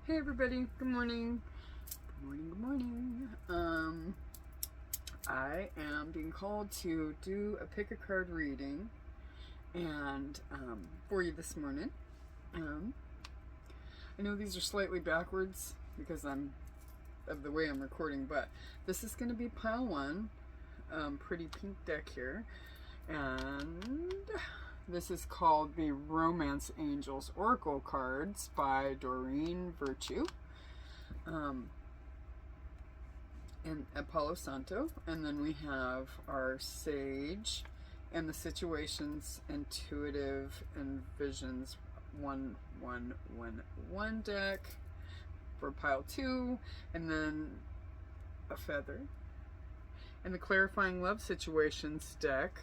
Hey everybody, good morning. Good morning. I am being called to do a pick a card reading and for you this morning. I know these are slightly backwards because of the way I'm recording, but this is going to be pile 1, pretty pink deck here, and this is called the Romance Angels Oracle Cards by Doreen Virtue and Apollo Santo. And then we have our Sage and the Situations Intuitive and Visions 1-1-1-1 deck for pile 2, and then a feather. And the Clarifying Love Situations deck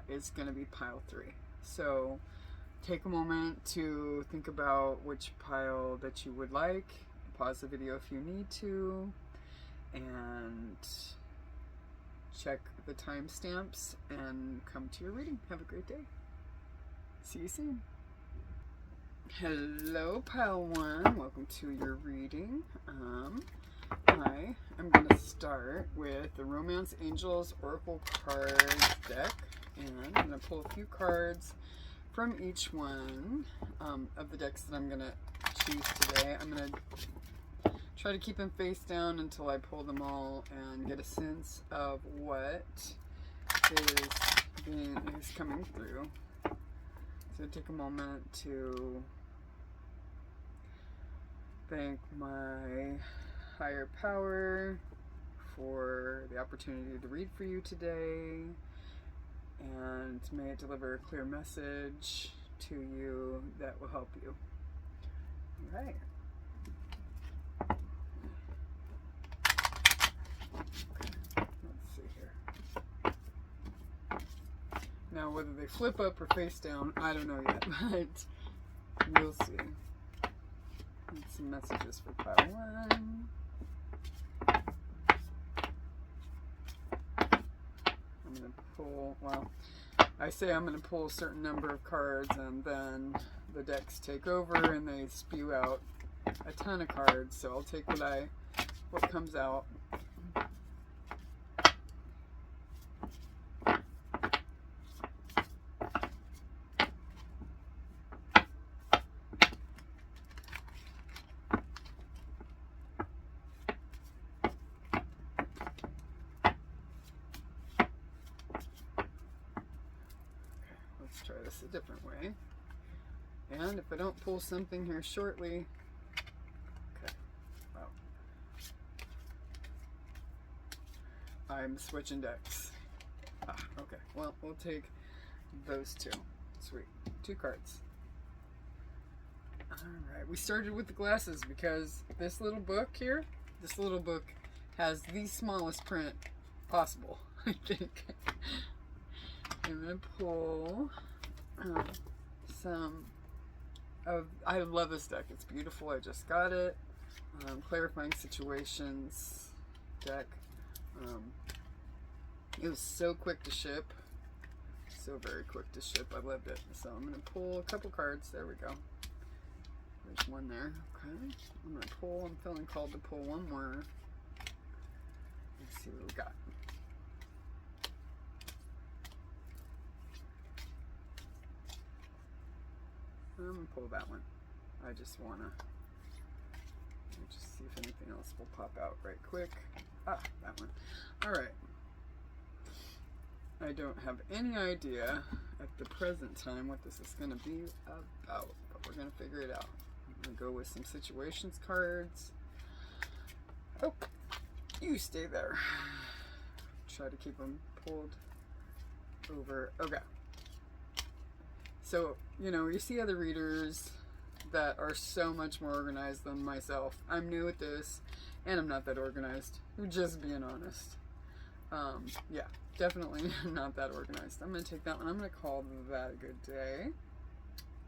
is going to be pile 3. So take a moment to think about which pile that you would like. Pause the video if you need to, and check the timestamps and come to your reading. Have a great day. See you soon. Hello, pile 1. Welcome to your reading. I am going to start with the Romance Angels Oracle Cards deck, and I'm going to pull a few cards from each one of the decks that I'm going to choose today. I'm going to try to keep them face down until I pull them all and get a sense of what is coming through. So take a moment to thank my higher power for the opportunity to read for you today, and may it deliver a clear message to you that will help you. All right. Let's see here. Now, whether they flip up or face down, I don't know yet, but we'll see. Need some messages for pile 1. I'm going to pull, well, I say I'm going to pull a certain number of cards, and then the decks take over and they spew out a ton of cards. So I'll take what comes out. Try this a different way, and if I don't pull something here shortly, okay, well, I'm switching decks. Okay, well, we'll take those two. Sweet, 2 cards. Alright, we started with the glasses because this little book here, has the smallest print possible, I think. I'm going to pull some of, I love this deck, it's beautiful, I just got it. Clarifying Situations deck. It was so quick to ship, so very quick to ship, I loved it. So I'm going to pull a couple cards, there we go. There's one there, okay. I'm going to pull, I'm feeling called to pull one more. Let's see what we got. I'm going to pull that one. I just want to just see if anything else will pop out right quick. That one. Alright. I don't have any idea at the present time what this is going to be about, but we're going to figure it out. I'm going to go with some situations cards. Oh, you stay there. Try to keep them pulled over. Okay. So, you know, you see other readers that are so much more organized than myself. I'm new at this, and I'm not that organized. I'm just being honest. Yeah, definitely not that organized. I'm going to take that one. I'm going to call that a good day.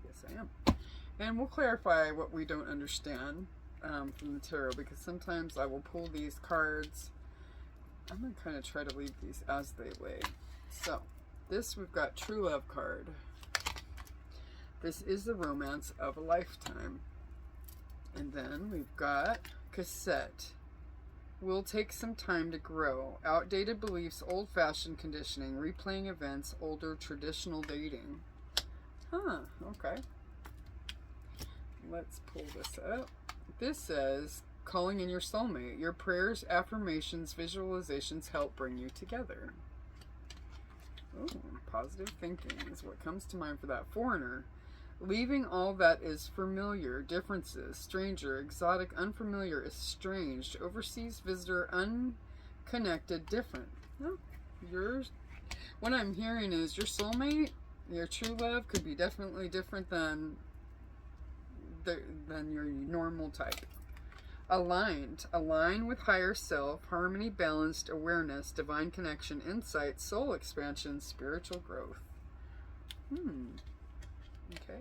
Yes, I am. And we'll clarify what we don't understand from the tarot, because sometimes I will pull these cards. I'm going to kind of try to leave these as they lay. So, this we've got True Love card. This is the romance of a lifetime. And then we've got cassette. Will take some time to grow. Outdated beliefs, old-fashioned conditioning, replaying events, older traditional dating. Huh, okay. Let's pull this up. This says, calling in your soulmate. Your prayers, affirmations, visualizations help bring you together. Ooh, positive thinking is what comes to mind for that. Foreigner. Leaving all that is familiar, differences, stranger, exotic, unfamiliar, estranged, overseas visitor, unconnected, different. No, what I'm hearing is your soulmate, your true love could be definitely different than your normal type. Aligned. Align with higher self, harmony, balanced, awareness, divine connection, insight, soul expansion, spiritual growth. Okay.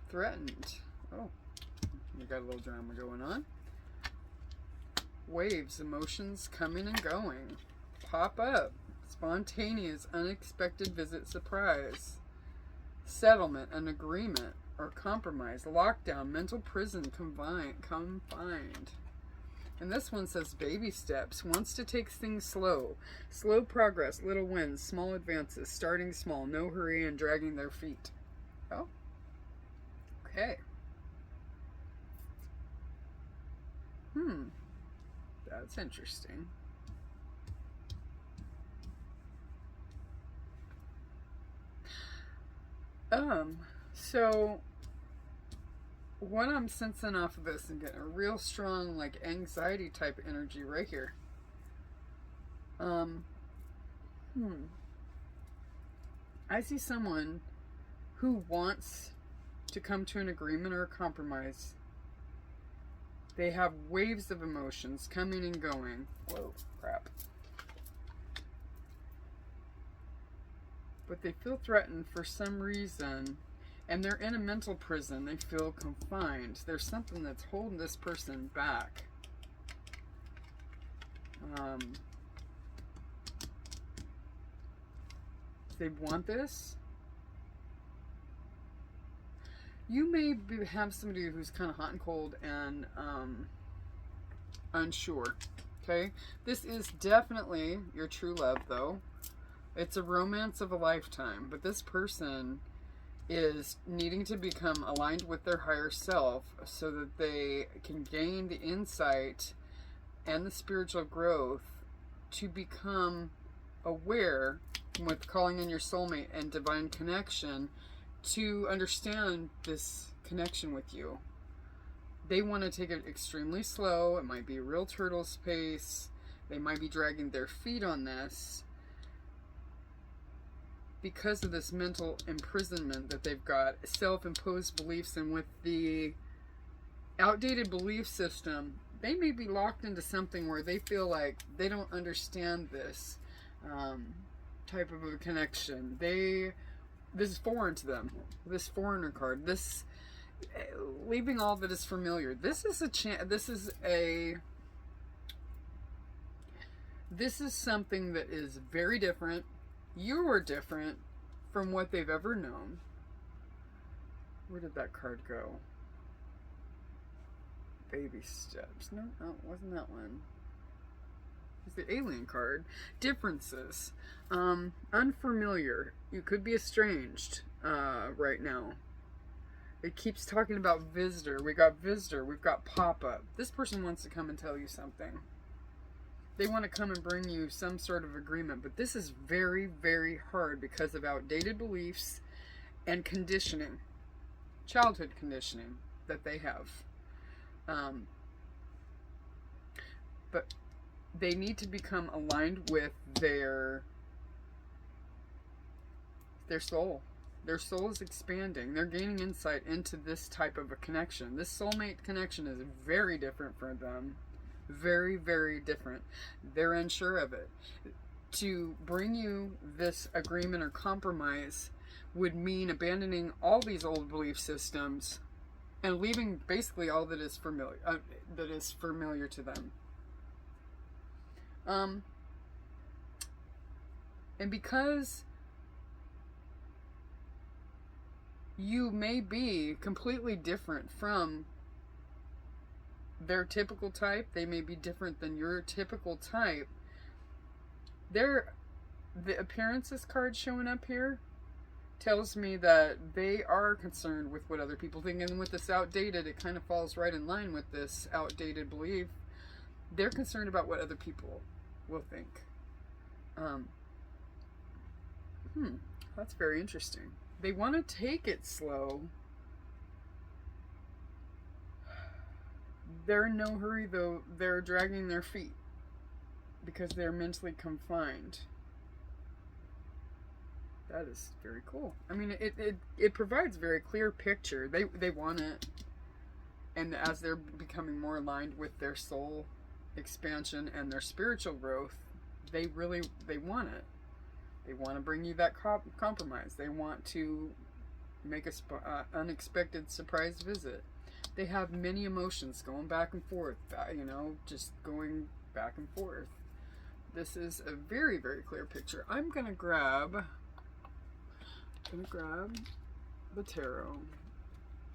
Threatened. Oh, we got a little drama going on. Waves, emotions coming and going. Pop up. Spontaneous, unexpected visit, surprise. Settlement, an agreement or compromise. Lockdown, mental prison, confined. And this one says baby steps. Wants to take things slow. Slow progress, little wins, small advances, starting small, no hurry and dragging their feet. Oh. Okay. That's interesting. So what I'm sensing off of this and getting a real strong like anxiety type energy right here. I see someone who wants to come to an agreement or a compromise. They have waves of emotions coming and going. Whoa, crap. But they feel threatened for some reason. And they're in a mental prison. They feel confined. There's something that's holding this person back. They want this. You may have somebody who's kind of hot and cold and unsure. Okay? This is definitely your true love, though. It's a romance of a lifetime. But this person is needing to become aligned with their higher self so that they can gain the insight and the spiritual growth to become aware with calling in your soulmate and divine connection to understand this connection with you. They want to take it extremely slow. It might be a real turtle's pace. They might be dragging their feet on this because of this mental imprisonment that they've got, self-imposed beliefs, and with the outdated belief system, they may be locked into something where they feel like they don't understand this type of a connection. This is foreign to them. This foreigner card. This leaving all that is familiar. This is something that is very different. You are different from what they've ever known. Where did that card go? Baby steps. No, it wasn't that one. It's the alien card. Differences. Unfamiliar. You could be estranged right now. It keeps talking about visitor. We got visitor. We've got pop-up. This person wants to come and tell you something. They want to come and bring you some sort of agreement, but this is very, very hard because of outdated beliefs and conditioning, childhood conditioning that they have. But they need to become aligned with their soul. Their soul is expanding. They're gaining insight into this type of a connection. This soulmate connection is very different for them. Very, very different. They're unsure of it. To bring you this agreement or compromise would mean abandoning all these old belief systems and leaving basically all that is familiar to them. And because you may be completely different from their typical type. They may be different than your typical type. The appearances card showing up here tells me that they are concerned with what other people think. And with this outdated, it kind of falls right in line with this outdated belief. They're concerned about what other people will think. That's very interesting. They want to take it slow. They're in no hurry, though. They're dragging their feet because they're mentally confined. That is very cool. I mean, it provides a very clear picture. They want it. And as they're becoming more aligned with their soul expansion and their spiritual growth, they want it. They want to bring you that compromise. They want to make a unexpected surprise visit. They have many emotions going back and forth, just going back and forth. This is a very, very clear picture. I'm going to grab the tarot,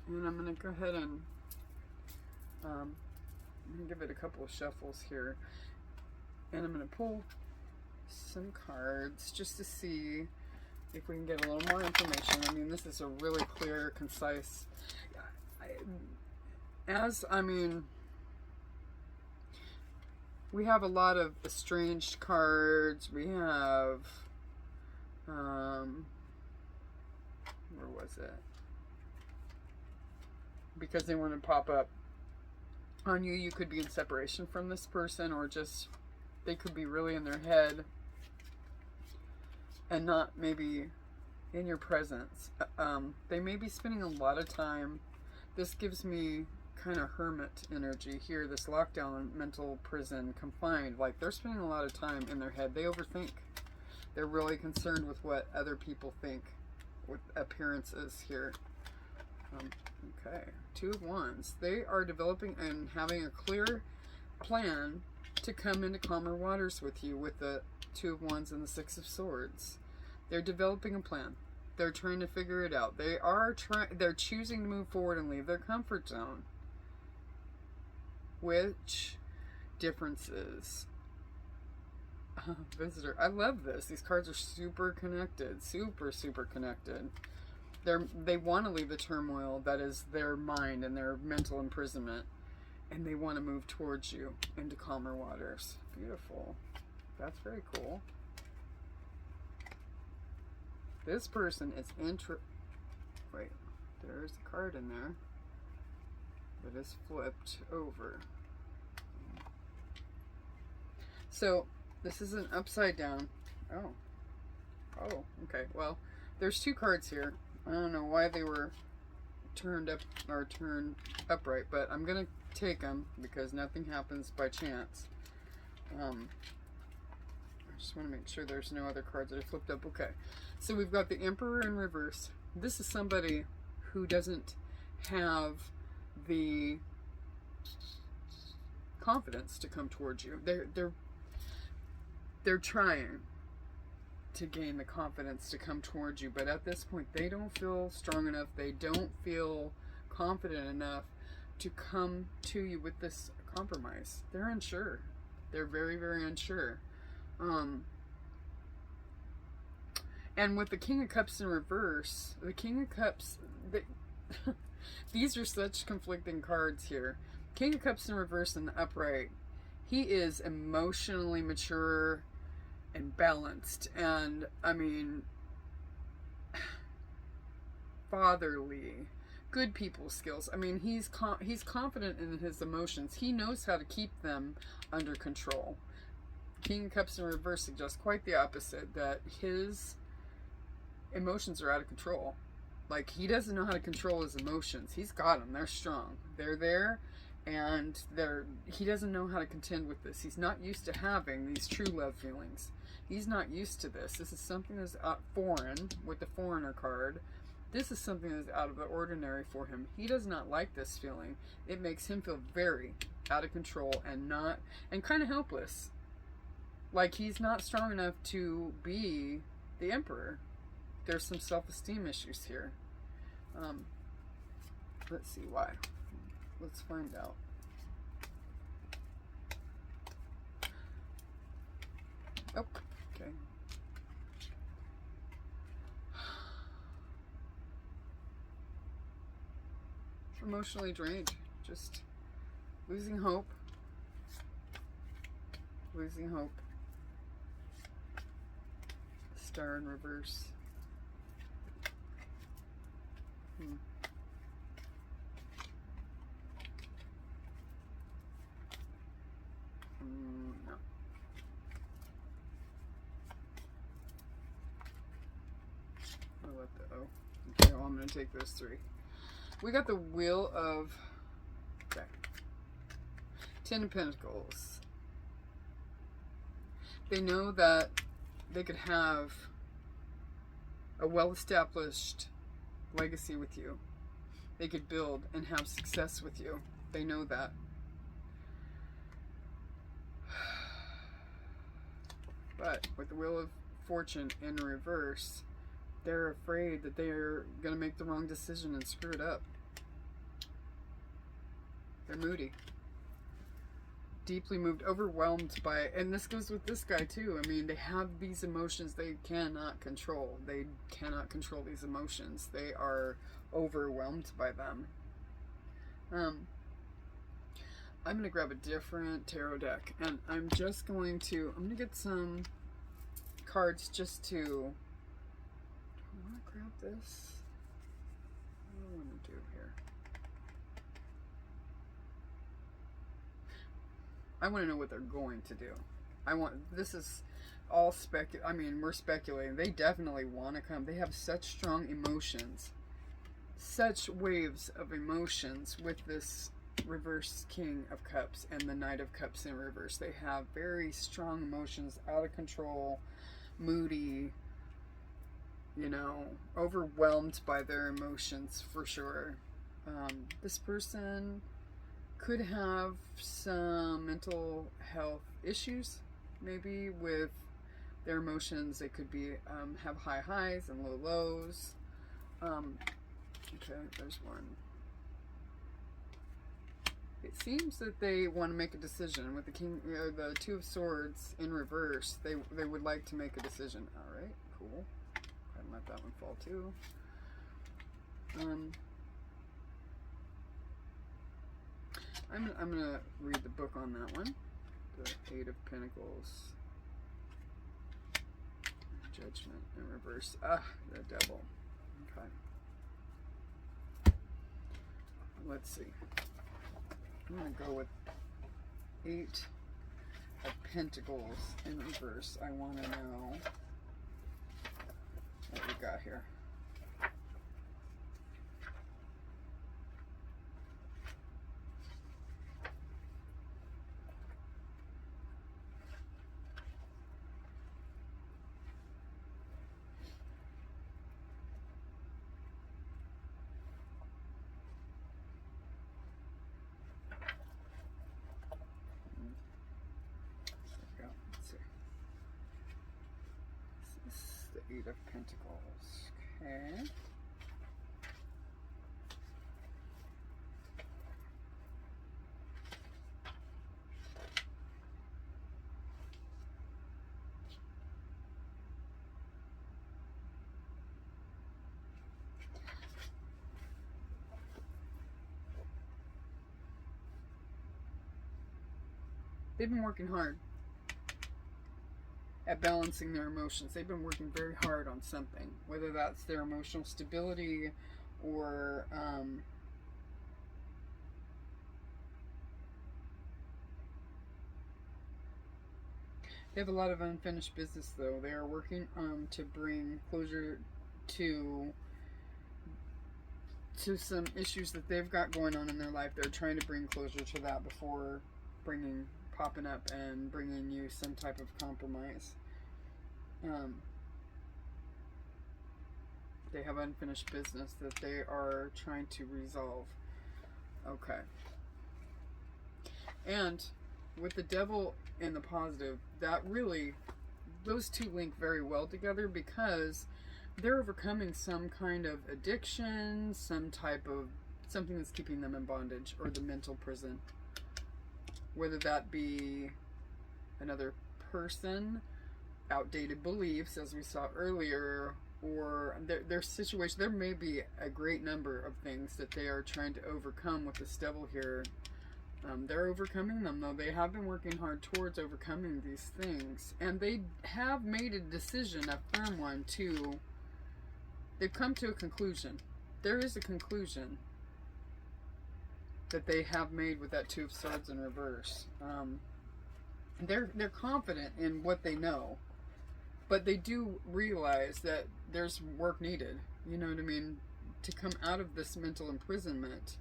and I'm going to go ahead and I'm going to give it a couple of shuffles here, and I'm going to pull some cards just to see if we can get a little more information. I mean, this is a really clear, concise, we have a lot of estranged cards. We have, where was it? Because they want to pop up on you. You could be in separation from this person, or just they could be really in their head and not maybe in your presence. They may be spending a lot of time. This gives me kind of hermit energy here, this lockdown, mental prison, confined. Like, they're spending a lot of time in their head. They overthink. They're really concerned with what other people think with appearances here. Okay, Two of Wands. They are developing and having a clear plan to come into calmer waters with you with the Two of Wands and the Six of Swords. They're developing a plan. They're trying to figure it out. They're choosing to move forward and leave their comfort zone. Which differences? Visitor. I love this. These cards are super connected. Super, super connected. They want to leave the turmoil that is their mind and their mental imprisonment. And they want to move towards you into calmer waters. Beautiful. That's very cool. This person is wait, there's a card in there that is flipped over. So this is an upside down. Oh, okay. Well, there's two cards here. I don't know why they were turned up or turned upright, but I'm gonna take them because nothing happens by chance. I just want to make sure there's no other cards that are flipped up. Okay, so we've got the Emperor in reverse. This is somebody who doesn't have the confidence to come towards you. They're trying to gain the confidence to come towards you, but at this point they don't feel strong enough. They don't feel confident enough to come to you with this compromise. They're unsure. They're very, very unsure. And with the King of Cups in reverse, the King of Cups, these are such conflicting cards here. King of Cups in reverse and the upright, he is emotionally mature and balanced, and I mean, fatherly, good people skills. I mean, he's confident in his emotions. He knows how to keep them under control. King of Cups in reverse suggests quite the opposite, that his emotions are out of control. Like, he doesn't know how to control his emotions. He's got them. They're strong. They're there, and he doesn't know how to contend with this. He's not used to having these true love feelings. He's not used to this. This is something that's foreign with the Foreigner card. This is something that's out of the ordinary for him. He does not like this feeling. It makes him feel very out of control and kind of helpless. Like, he's not strong enough to be the Emperor. There's some self-esteem issues here. Let's see why. Let's find out. Oh, okay. Emotionally drained. Just losing hope. Losing hope. Star in reverse. No. I'll let the okay, well, I'm going to take those three. We got the Wheel of, okay, Ten of Pentacles. They know that they could have a well-established legacy with you. They could build and have success with you. They know that. But with the Wheel of Fortune in reverse, they're afraid that they're going to make the wrong decision and screw it up. They're moody. Deeply moved, overwhelmed by, and this goes with this guy too. I mean, they have these emotions they cannot control. They cannot control these emotions. They are overwhelmed by them. I'm going to grab a different tarot deck, and I'm going to get some cards just to, do I want to grab this? What do I want to do here? I want to know what they're going to do. This is all I mean, we're speculating. They definitely want to come. They have such strong emotions. Such waves of emotions with this reverse King of Cups and the Knight of Cups in reverse. They have very strong emotions, out of control, moody, you know, overwhelmed by their emotions for sure. This person could have some mental health issues, maybe with their emotions. They could be have high highs and low lows. Okay, there's one. It seems that they want to make a decision with the King, or the Two of Swords in reverse. They would like to make a decision. All right, cool. Go ahead and let that one fall too. I'm gonna read the book on that one. The Eight of Pentacles. Judgment in reverse. Ah, the Devil. Okay. Let's see. I'm going to go with Eight of Pentacles in reverse. I want to know what we got here. Eight of Pentacles. Okay. They've been working hard at balancing their emotions. They've been working very hard on something, whether that's their emotional stability or they have a lot of unfinished business though. They are working to bring closure to some issues that they've got going on in their life. They're trying to bring closure to that before popping up and bringing you some type of compromise. They have unfinished business that they are trying to resolve. Okay. And with the Devil and the positive, that really, those two link very well together because they're overcoming some kind of addiction, some type of something that's keeping them in bondage or the mental prison. Whether that be another person outdated beliefs, as we saw earlier, or their situation. There may be a great number of things that they are trying to overcome with this devil here. They're overcoming them, though. They have been working hard towards overcoming these things. And they have made a decision, a firm one, to... They've come to a conclusion. There is a conclusion that they have made with that Two of Swords in reverse. They're confident in what they know. But they do realize that there's work needed. You know what I mean? To come out of this mental imprisonment.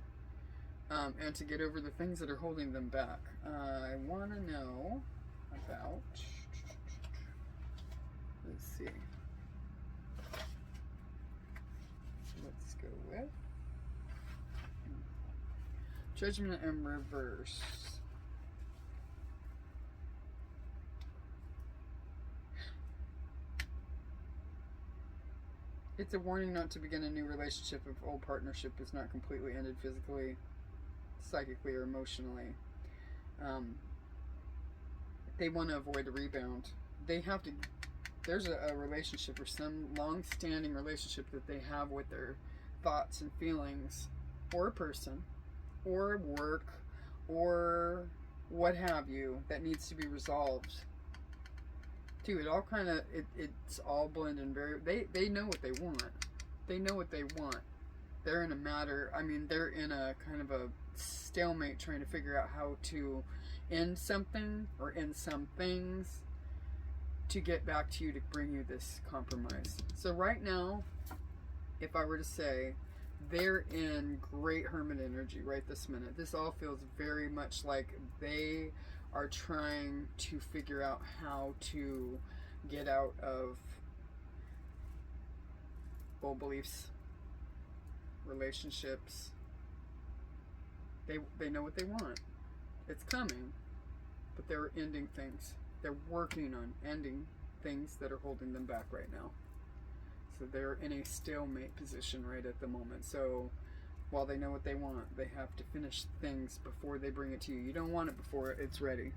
And to get over the things that are holding them back. I want to know about... Let's see. Let's go with... Judgment in reverse. It's a warning not to begin a new relationship if old partnership is not completely ended physically, psychically, or emotionally. They want to avoid a rebound. They have to... There's a relationship or some long-standing relationship that they have with their thoughts and feelings, or a person, or work, or what have you, that needs to be resolved. Dude, it all kind of... It's all blended very... They know what they want. They know what they want. They're in a matter... I mean, they're in a kind of a stalemate trying to figure out how to end something or end some things to get back to you to bring you this compromise. So right now, if I were to say, they're in great hermit energy right this minute. This all feels very much like they are trying to figure out how to get out of old beliefs, relationships. They know what they want. It's coming, but they're ending things. They're working on ending things that are holding them back right now. So they're in a stalemate position right at the moment. So while they know what they want, they have to finish things before they bring it to you. You don't want it before it's ready.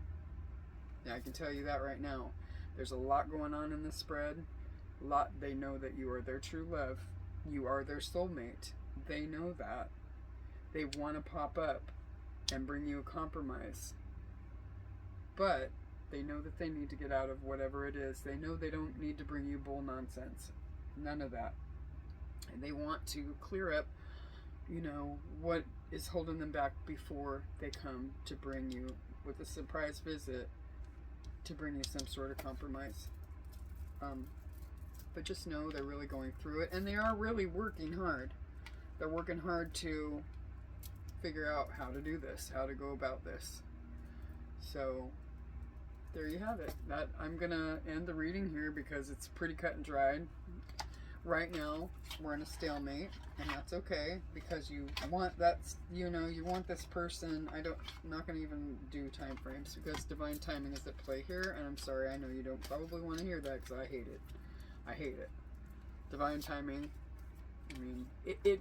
Yeah, I can tell you that right now. There's a lot going on in this spread. They know that you are their true love. You are their soulmate. They know that. They want to pop up and bring you a compromise. But they know that they need to get out of whatever it is. They know they don't need to bring you bull nonsense. None of that. And they want to clear up, you know, what is holding them back before they come to bring you with a surprise visit to bring you some sort of compromise. But just know they're really going through it, and they are really working hard. They're working hard to figure out how to do this, how to go about this. So there you have it. That I'm gonna end the reading here because it's pretty cut and dried. Right now we're in a stalemate, and that's okay because you want that, you know, you want this person. I'm not gonna even do time frames because divine timing is at play here, and I'm sorry, I know you don't probably want to hear that because I hate it. I hate it. Divine timing. I mean, it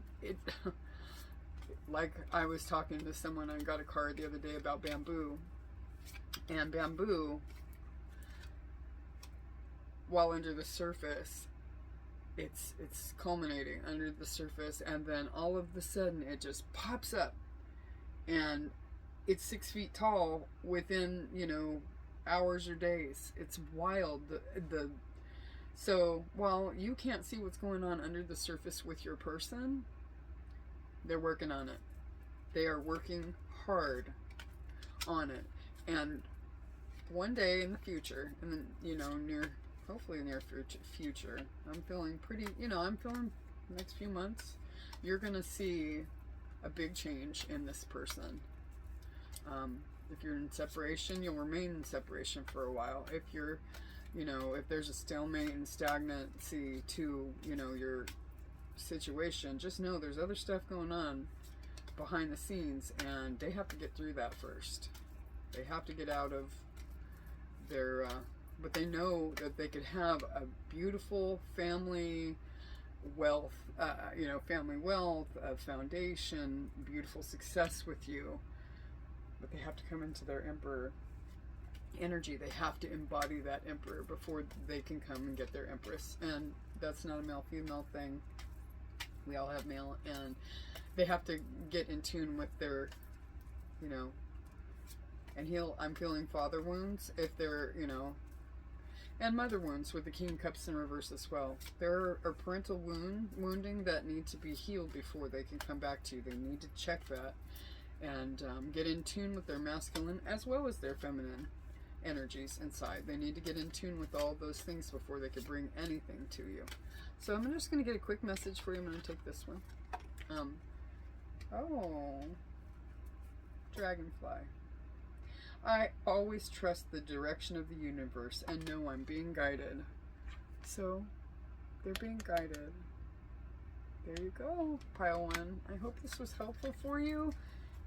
like I was talking to someone, I got a card the other day about bamboo, and bamboo, while under the surface, it's culminating under the surface, and then all of a sudden it just pops up, and it's 6 feet tall within, you know, hours or days. It's wild. So while you can't see what's going on under the surface with your person, they're working on it. They are working hard on it. And one day in the future, and then, you know, hopefully near future, I'm feeling pretty, you know, I'm feeling the next few months, you're going to see a big change in this person. If you're in separation, you'll remain in separation for a while. If you're, you know, if there's a stalemate and stagnancy to, you know, your situation, just know there's other stuff going on behind the scenes, and they have to get through that first. They have to get out of their, but they know that they could have a beautiful family wealth, you know, family wealth, a foundation, beautiful success with you, but they have to come into their emperor energy. They have to embody that emperor before they can come and get their empress. And that's not a male-female thing. We all have male, and they have to get in tune with their, you know, and I'm feeling father wounds if they're, you know, and mother wounds with the King of Cups in reverse as well. There are parental wounding that need to be healed before they can come back to you. They need to check that and get in tune with their masculine as well as their feminine energies inside. They need to get in tune with all those things before they could bring anything to you. So I'm just going to get a quick message for you. I'm going to take this one. Oh, dragonfly. I always trust the direction of the universe and know I'm being guided. So, they're being guided. There you go, pile one. I hope this was helpful for you,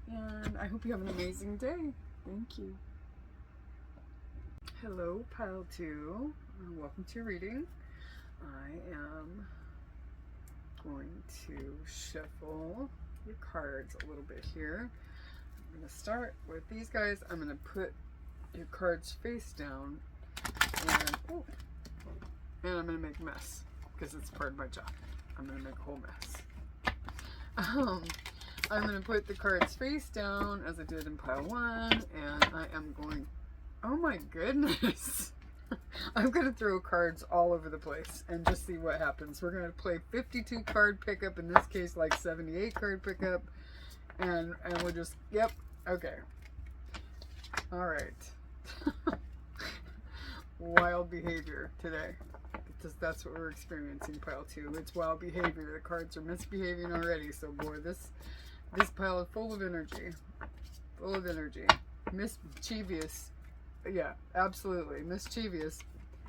and I hope you have an amazing day. Thank you. Hello, pile two. Welcome to your reading. I am going to shuffle your cards a little bit here. I'm going to start with these guys. I'm going to put your cards face down, and I'm going to make a mess because it's part of my job. I'm going to make a whole mess. I'm going to put the cards face down as I did in pile one, and I am going, oh my goodness. I'm going to throw cards all over the place and just see what happens. We're going to play 52 card pickup, in this case like 78 card pickup, and we'll just, yep, okay. All right. Wild behavior today, because that's what we're experiencing, pile two. It's wild behavior. The cards are misbehaving already, so boy, this pile is full of energy. Full of energy. Mischievous. Yeah, absolutely. Mischievous.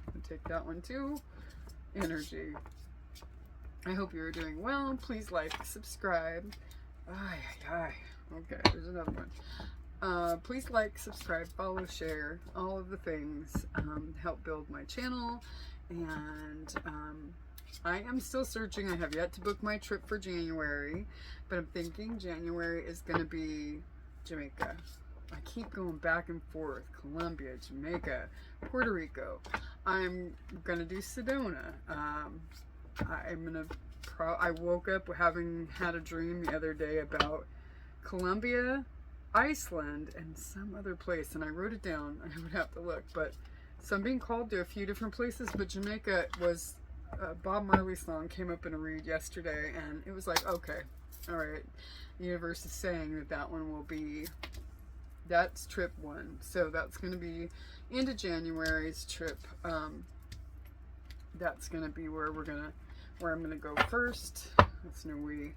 I'll take that one too. Energy. I hope you're doing well. Please like, subscribe. Okay, there's another one. Please like, subscribe, follow, share, all of the things help build my channel. And I am still searching. I have yet to book my trip for January, but I'm thinking January is going to be Jamaica. I keep going back and forth. Colombia, Jamaica, Puerto Rico. I'm going to do Sedona. I woke up having had a dream the other day about Colombia, Iceland, and some other place, and I wrote it down. I would have to look, but so I'm being called to a few different places, but Jamaica was Bob Marley song came up in a read yesterday, and it was like, okay, all right, the universe is saying that one will be, that's trip one, so that's going to be into January's trip. That's going to be where I'm going to go first. That's we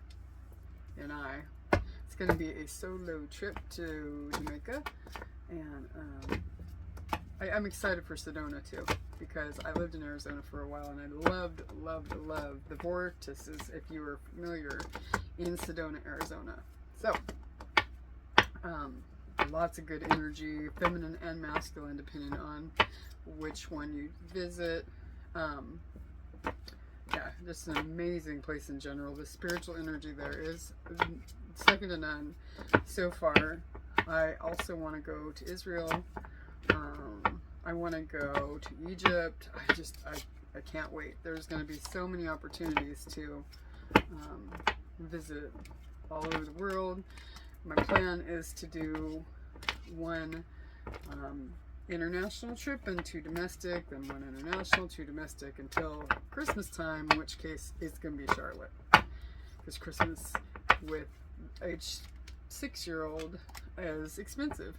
and I. It's going to be a solo trip to Jamaica, and I'm excited for Sedona too, because I lived in Arizona for a while, and I loved the vortices, if you were familiar, in Sedona, Arizona. So, lots of good energy, feminine and masculine, depending on which one you visit. Yeah, just an amazing place in general. The spiritual energy there is second to none so far. I also want to go to Israel. I want to go to Egypt. I can't wait. There's going to be so many opportunities to visit all over the world. My plan is to do one international trip and two domestic, then one international, two domestic until Christmas time, in which case it's going to be Charlotte. Because Christmas with a 6-year-old is expensive.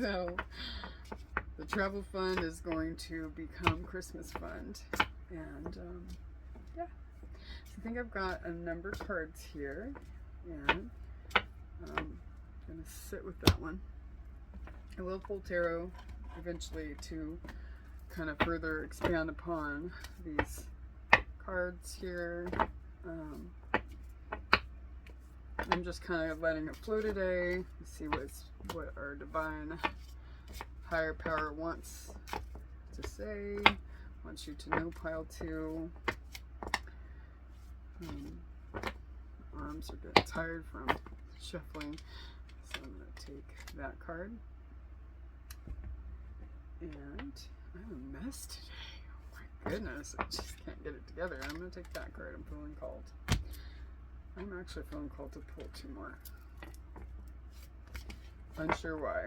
So the travel fund is going to become Christmas fund. And yeah, so I think I've got a number of cards here, and I'm going to sit with that one. I will pull tarot eventually to kind of further expand upon these cards here. I'm just kind of letting it flow today. See what our divine higher power wants to say. Wants you to know, pile two. Arms are a bit tired from shuffling, so I'm going to take that card. And I'm a mess today. Oh my goodness, I just can't get it together. I'm going to take that card. I'm feeling called. I'm actually feeling called to pull 2 more. Unsure why.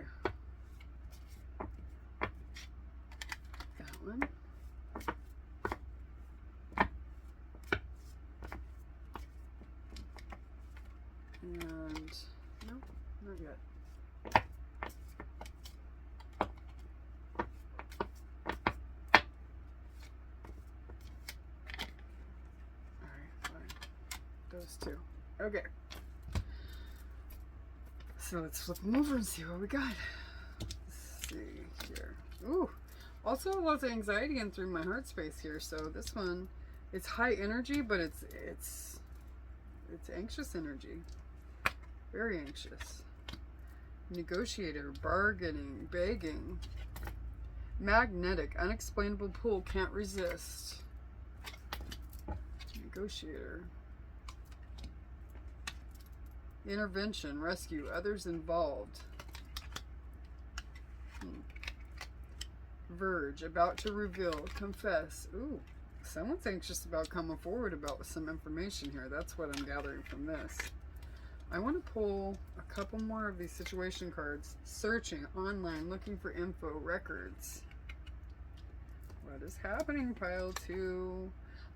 That one. And nope, not yet. Alright, fine. Those 2. Okay. So let's flip them over and see what we got. Let's see here. Ooh. Also lots of anxiety in through my heart space here. So this one, it's high energy, but it's anxious energy. Very anxious. Negotiator, bargaining, begging. Magnetic, unexplainable pull, can't resist. Negotiator. Intervention, rescue, others involved. Verge, about to reveal, confess. Ooh, someone's anxious about coming forward about some information here. That's what I'm gathering from this. I want to pull a couple more of these situation cards. Searching, online, looking for info, records. What is happening, pile 2?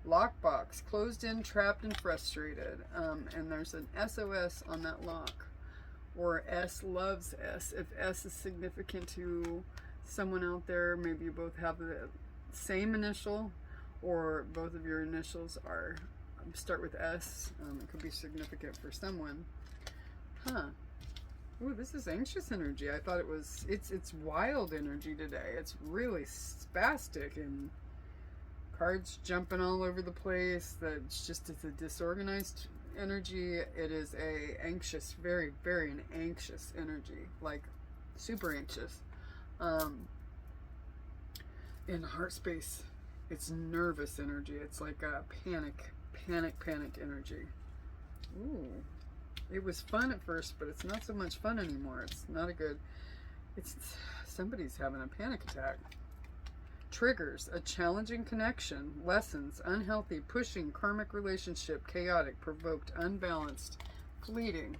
Lockbox, closed in, trapped, and frustrated. And there's an SOS on that lock. Or S loves S. If S is significant to someone out there, maybe you both have the same initial, or both of your initials are start with S. It could be significant for someone. Huh. Ooh, this is anxious energy. I thought it was, it's wild energy today. It's really spastic and cards jumping all over the place. That's just, it's a disorganized energy. It is a anxious, very, very an anxious energy, like super anxious. In heart space, it's nervous energy. It's like a panic energy. Ooh, it was fun at first, but it's not so much fun anymore. It's not a good, it's somebody's having a panic attack. Triggers, a challenging connection, lessons, unhealthy, pushing, karmic relationship, chaotic, provoked, unbalanced, fleeting.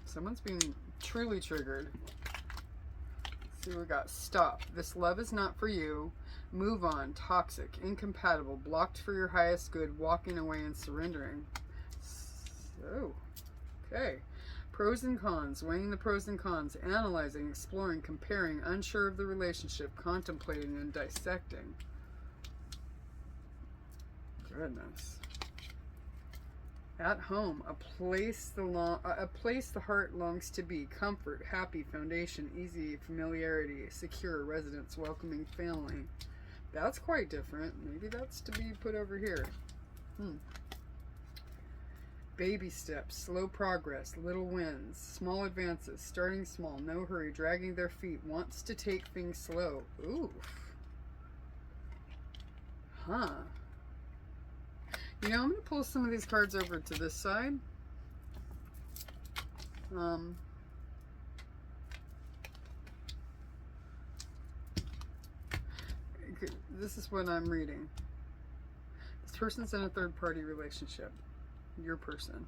Someone's being truly triggered. Let's see what we got. Stop. This love is not for you. Move on. Toxic. Incompatible. Blocked for your highest good. Walking away and surrendering. So, okay. Pros and cons. Weighing the pros and cons. Analyzing, exploring, comparing. Unsure of the relationship. Contemplating and dissecting. Goodness. At home, a place the heart longs to be. Comfort, happy, foundation, easy, familiarity, secure, residence, welcoming, family. That's quite different. Maybe that's to be put over here. Baby steps, slow progress, little wins, small advances, starting small, no hurry, dragging their feet, wants to take things slow. Oof. Huh. You know, I'm going to pull some of these cards over to this side. This is what I'm reading. This person's in a third-party relationship. Your person.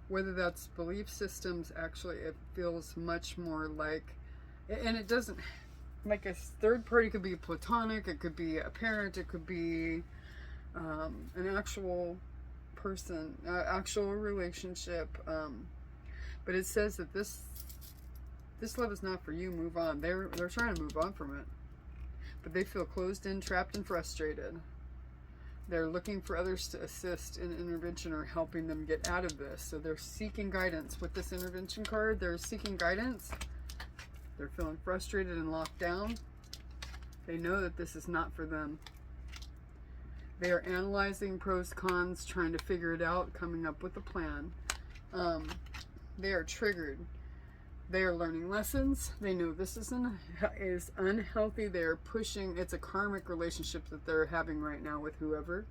Whether that's belief systems, actually, it feels much more like, and it doesn't, like a third party could be platonic, it could be a parent, it could be an actual person, actual relationship, but it says that this love is not for you. Move on. They're trying to move on from it, but they feel closed in, trapped, and frustrated. They're looking for others to assist in intervention or helping them get out of this. So they're seeking guidance with this intervention card. They're seeking guidance. They're feeling frustrated and locked down. They know that this is not for them. They are analyzing pros, cons, trying to figure it out, coming up with a plan. They are triggered. They are learning lessons. They know this is unhealthy. They're pushing. It's a karmic relationship that they're having right now with whoever.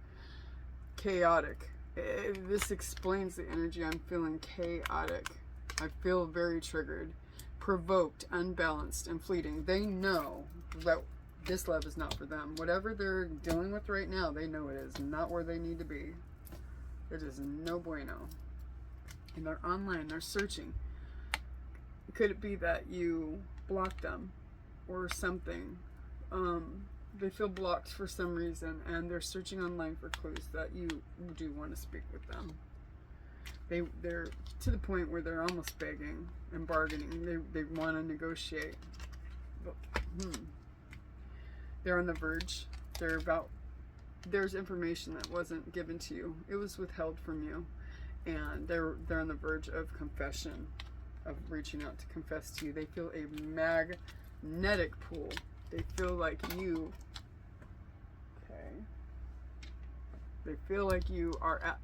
Chaotic. This explains the energy. I'm feeling chaotic. I feel very triggered. provoked, unbalanced, and fleeting. They know that this love is not for them. Whatever they're dealing with right now, they know it is not where they need to be. It is no bueno. And they're online, they're searching. Could it be that you blocked them or something? They feel blocked for some reason, and they're searching online for clues that you do want to speak with them. They're to the point where they're almost begging and bargaining. They want to negotiate. But, they're on the verge. There's information that wasn't given to you. It was withheld from you, and they're on the verge of confession, of reaching out to confess to you. They feel a magnetic pull. They feel like you, they feel like you are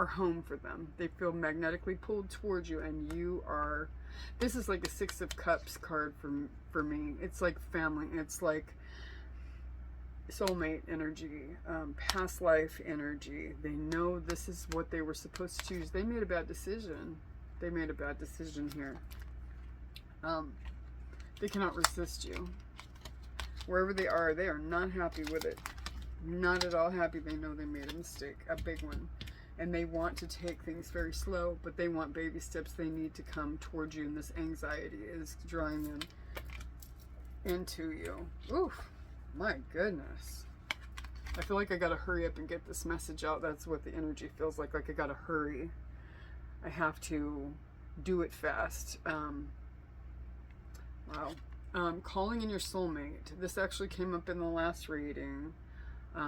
home for them. They feel magnetically pulled towards you, and you are, this is like a Six of Cups card for me. It's like family. It's like soulmate energy, past life energy. They know this is what they were supposed to choose. They made a bad decision. They made a bad decision here. They cannot resist you. Wherever they are not happy with it. Not at all happy. They know they made a mistake, a big one. And they want to take things very slow, but they want baby steps. They need to come towards you, and this anxiety is drawing them into you. Oof, my goodness. I feel like I gotta hurry up and get this message out. That's what the energy feels like I gotta hurry. I have to do it fast. Wow. Calling in your soulmate. This actually came up in the last reading.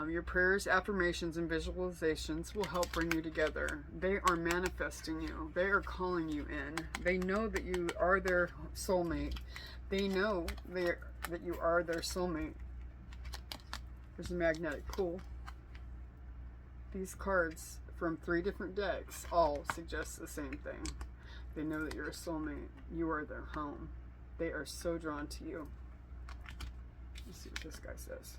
Your prayers, affirmations, and visualizations will help bring you together. They are manifesting you. They are calling you in. They know that you are their soulmate. They know that you are their soulmate. There's a magnetic pull. These cards from 3 different decks all suggest the same thing. They know that you're a soulmate. You are their home. They are so drawn to you. Let's see what this guy says.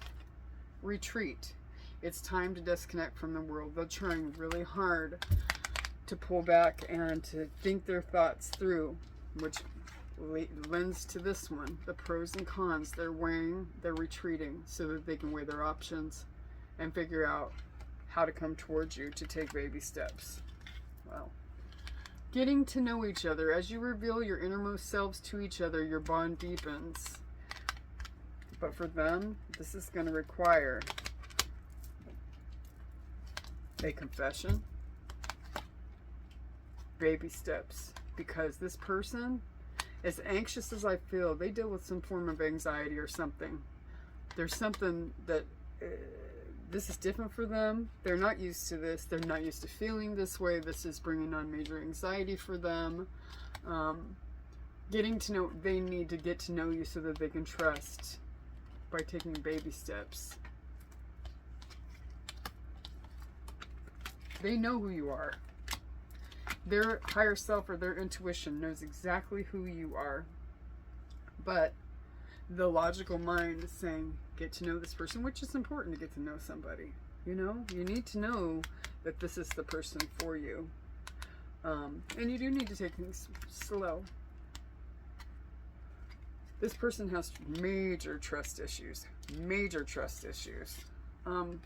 Retreat. It's time to disconnect from the world. They're trying really hard to pull back and to think their thoughts through, which lends to this one. The pros and cons. They're retreating so that they can weigh their options and figure out how to come towards you to take baby steps. Wow. Getting to know each other. As you reveal your innermost selves to each other, your bond deepens. But for them, this is going to require a confession, baby steps, because this person, as anxious as I feel, they deal with some form of anxiety or something. There's something that this is different for them. They're not used to this. They're not used to feeling this way. This is bringing on major anxiety for them. Getting to know, they need to get to know you so that they can trust by taking baby steps. They know who you are. Their higher self or their intuition knows exactly who you are. But the logical mind is saying, get to know this person, which is important to get to know somebody. You know, you need to know that this is the person for you. And you do need to take things slow. This person has major trust issues. Major trust issues.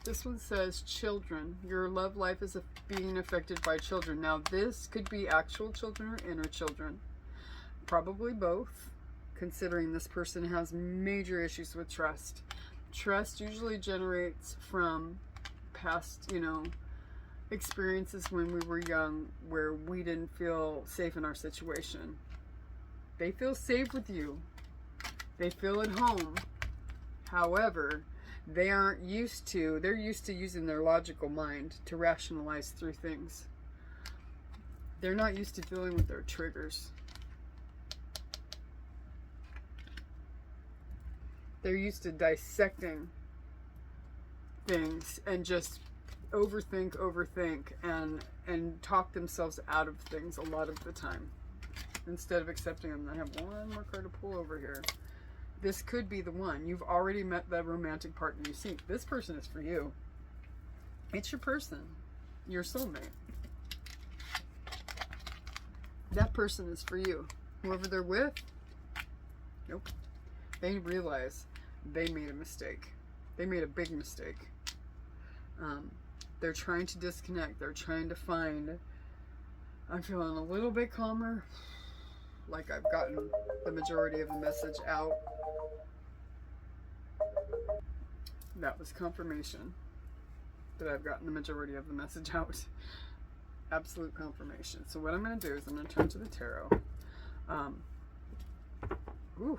This one says children. Your love life is being affected by children. Now this could be actual children or inner children. Probably both, considering this person has major issues with trust. Trust usually generates from past, experiences when we were young where we didn't feel safe in our situation. They feel safe with you. They feel at home. However, they're used to using their logical mind to rationalize through things. They're not used to dealing with their triggers. They're used to dissecting things and just overthink and talk themselves out of things a lot of the time instead of accepting them. I have one more card to pull over here. This could be the one. You've already met the romantic partner you seek. This person is for you. It's your person, your soulmate. That person is for you. Whoever they're with, Nope. They realize they made a mistake. They made a big mistake. They're trying to disconnect. They're trying to find... I'm feeling a little bit calmer. Like I've gotten the majority of the message out. That was confirmation that I've gotten the majority of the message out. Absolute confirmation. So what I'm going to do is I'm going to turn to the tarot. The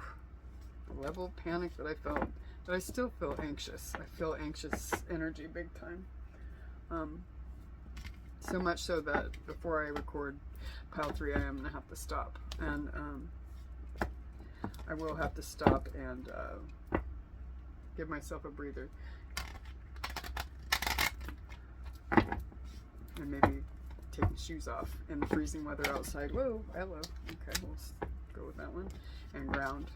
level of panic that I felt, but I still feel anxious. I feel anxious energy big time. So much so that before I record pile 3, I am going to have to stop. And I will have to stop and give myself a breather. And maybe take the shoes off in the freezing weather outside. Whoa, hello. Okay, we'll go with that one. And ground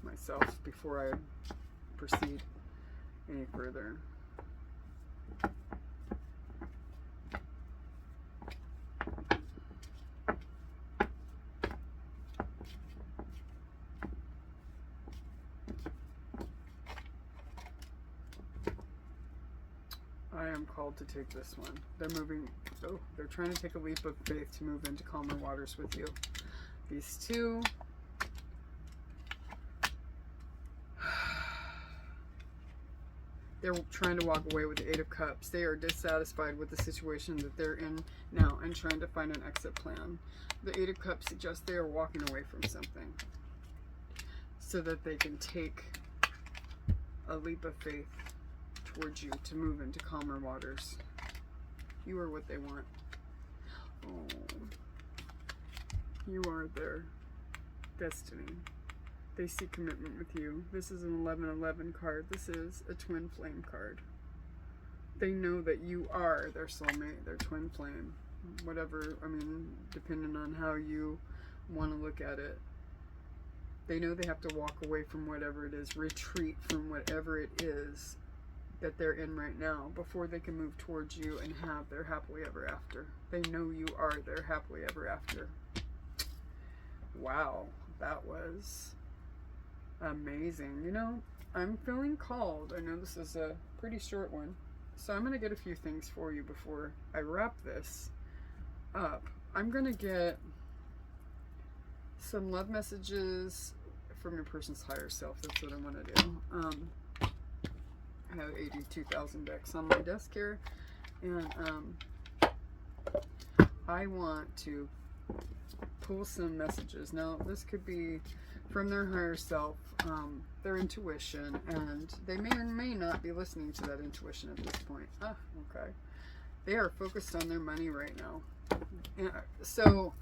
myself before I proceed any further. I am called to take this one. They're moving, they're trying to take a leap of faith to move into calmer waters with you. These two, they're trying to walk away with the 8 of Cups. They are dissatisfied with the situation that they're in now and trying to find an exit plan. The 8 of Cups suggests they are walking away from something so that they can take a leap of faith towards you to move into calmer waters. You are what they want. Oh, you are their destiny. They see commitment with you. This is an 11-11 card. This is a twin flame card. They know that you are their soulmate, their twin flame. Whatever, I mean, depending on how you want to look at it. They know they have to walk away from whatever it is, retreat from whatever it is that they're in right now before they can move towards you and have their happily ever after. They know you are their happily ever after. Wow, that was amazing. You know, I'm feeling called. I know this is a pretty short one, so I'm going to get a few things for you before I wrap this up. I'm going to get some love messages from your person's higher self. That's what I want to do. I have 82,000 decks on my desk here, and I want to pull some messages. Now, this could be from their higher self, their intuition, and they may or may not be listening to that intuition at this point. Okay. They are focused on their money right now. And so,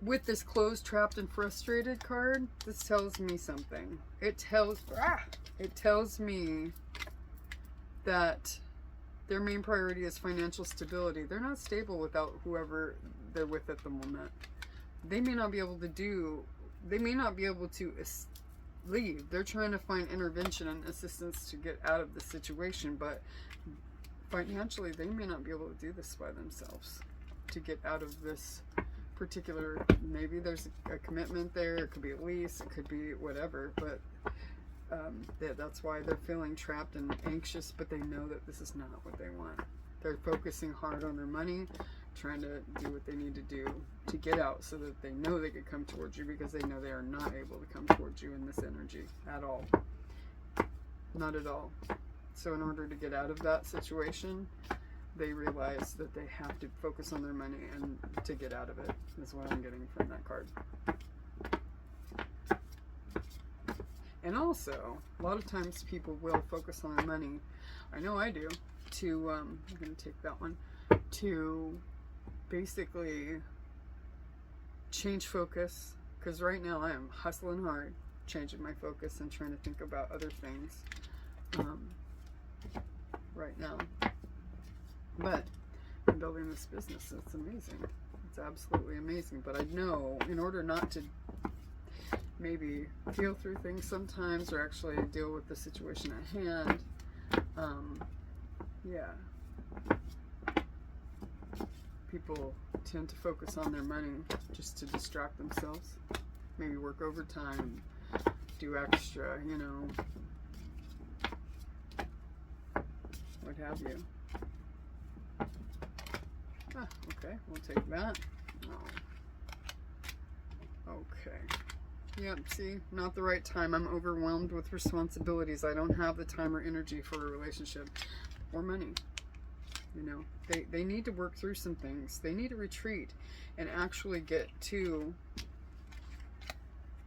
with this closed, trapped, and frustrated card, this tells me something. It tells me that their main priority is financial stability. They're not stable without whoever they're with at the moment. They may not be able to leave. They're trying to find intervention and assistance to get out of the situation, but financially they may not be able to do this by themselves to get out of this particular, maybe there's a commitment there, it could be a lease, it could be whatever, but that's why they're feeling trapped and anxious, but they know that this is not what they want. They're focusing hard on their money, trying to do what they need to do to get out so that they know they could come towards you, because they know they are not able to come towards you in this energy at all. Not at all. So in order to get out of that situation, they realize that they have to focus on their money, and to get out of it is what I'm getting from that card. And also, a lot of times people will focus on their money. I know I do. I'm going to take that one. To basically change focus. Because right now I am hustling hard, changing my focus and trying to think about other things. Right now. But I'm building this business. It's amazing. It's absolutely amazing. But I know in order not to maybe feel through things sometimes, or actually deal with the situation at hand, people tend to focus on their money just to distract themselves. Maybe work overtime, do extra, you know, what have you. Ah, okay, we'll take that. Oh. Okay. Yep, see, not the right time. I'm overwhelmed with responsibilities. I don't have the time or energy for a relationship or money. You know, they need to work through some things. They need to retreat and actually get to,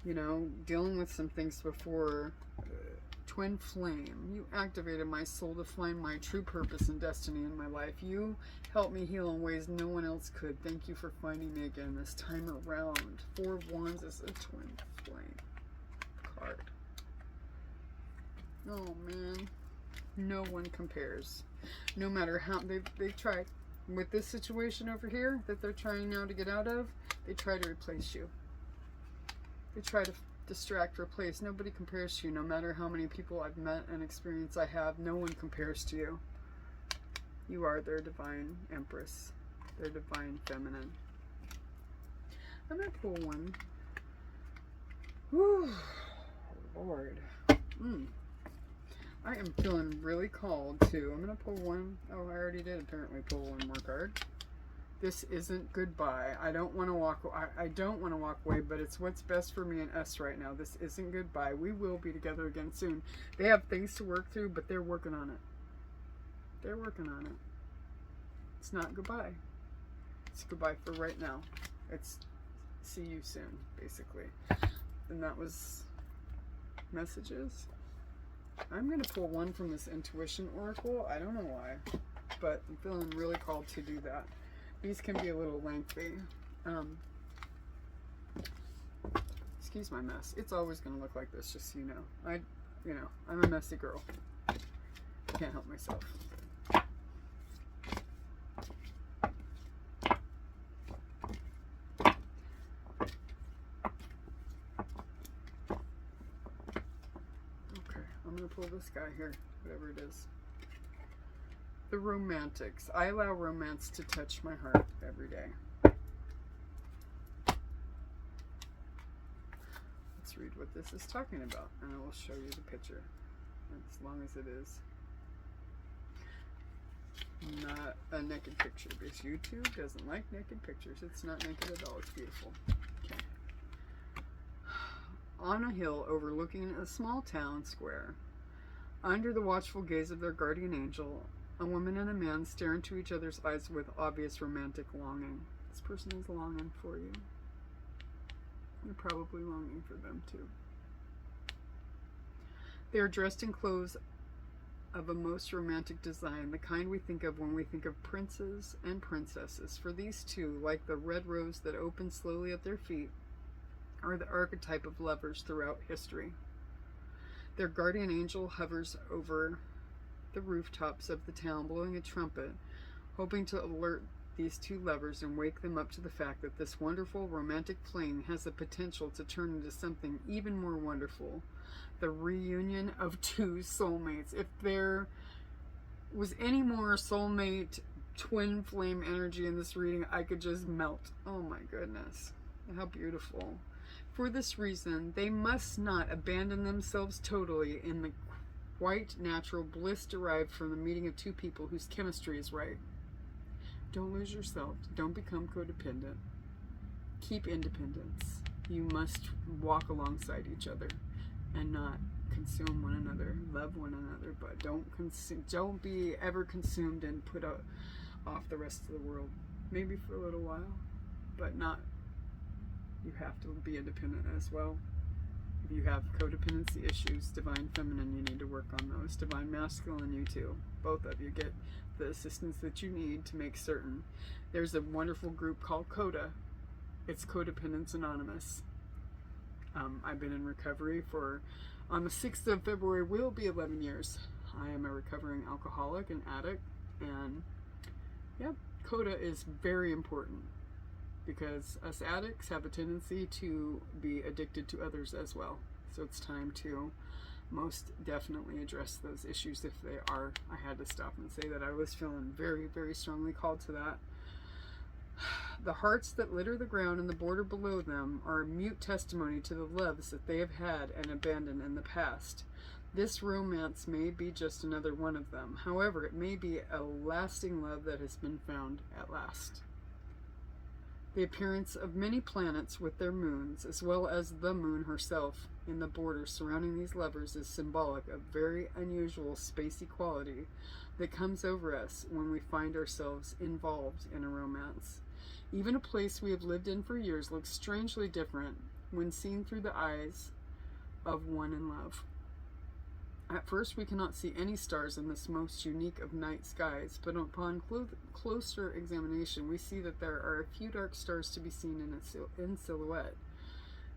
you know, dealing with some things before. Twin flame, you activated my soul to find my true purpose and destiny in my life. You helped me heal in ways no one else could. Thank you for finding me again this time around. 4 of Wands is a twin flame card. Oh man, no one compares. No matter how they've tried with this situation over here that they're trying now to get out of, they try to replace you. They try to distract, replace. Nobody compares to you. No matter how many people I've met and experience I have, no one compares to you. You are their divine empress, their divine feminine. I'm gonna pull one. Whew, Lord. I am feeling really called to. I'm gonna pull one. Oh, I already did apparently pull one more card. This isn't goodbye. I don't want to walk. I don't want to walk away, but it's what's best for me and us right now. This isn't goodbye. We will be together again soon. They have things to work through, but they're working on it. They're working on it. It's not goodbye. It's goodbye for right now. It's see you soon, basically. And that was messages. I'm going to pull one from this intuition oracle. I don't know why, but I'm feeling really called to do that. These can be a little lengthy. Excuse my mess. It's always going to look like this, just so you know. I'm a messy girl. Can't help myself. Okay, I'm going to pull this guy here, whatever it is. The romantics. I allow romance to touch my heart every day. Let's read what this is talking about, and I will show you the picture, as long as it is not a naked picture, because YouTube doesn't like naked pictures. It's not naked at all. It's beautiful. Okay. On a hill overlooking a small town square, under the watchful gaze of their guardian angel, a woman and a man stare into each other's eyes with obvious romantic longing. This person is longing for you. You're probably longing for them too. They are dressed in clothes of a most romantic design, the kind we think of when we think of princes and princesses. For these two, like the red rose that opens slowly at their feet, are the archetype of lovers throughout history. Their guardian angel hovers over the rooftops of the town, blowing a trumpet, hoping to alert these two lovers and wake them up to the fact that this wonderful romantic fling has the potential to turn into something even more wonderful. The reunion of two soulmates. If there was any more soulmate twin flame energy in this reading, I could just melt. Oh my goodness. How beautiful. For this reason, they must not abandon themselves totally in the quite natural bliss derived from the meeting of two people whose chemistry is right. Don't lose yourself. Don't become codependent. Keep independence. You must walk alongside each other and not consume one another. Love one another, but don't be ever consumed and put off the rest of the world. Maybe for a little while, but not. You have to be independent as well. If you have codependency issues, divine feminine, you need to work on those. Divine masculine, you too. Both of you get the assistance that you need to make certain. There's a wonderful group called CODA. It's Codependence Anonymous. I've been in recovery on the 6th of February will be 11 years. I am a recovering alcoholic and addict, and yeah, CODA is very important, because us addicts have a tendency to be addicted to others as well. So it's time to most definitely address those issues if they are. I had to stop and say that I was feeling very, very strongly called to that. The hearts that litter the ground and the border below them are a mute testimony to the loves that they have had and abandoned in the past. This romance may be just another one of them. However, it may be a lasting love that has been found at last. The appearance of many planets with their moons, as well as the moon herself in the border surrounding these lovers, is symbolic of very unusual spacey quality that comes over us when we find ourselves involved in a romance. Even a place we have lived in for years looks strangely different when seen through the eyes of one in love. At first, we cannot see any stars in this most unique of night skies, but upon closer examination, we see that there are a few dark stars to be seen in silhouette.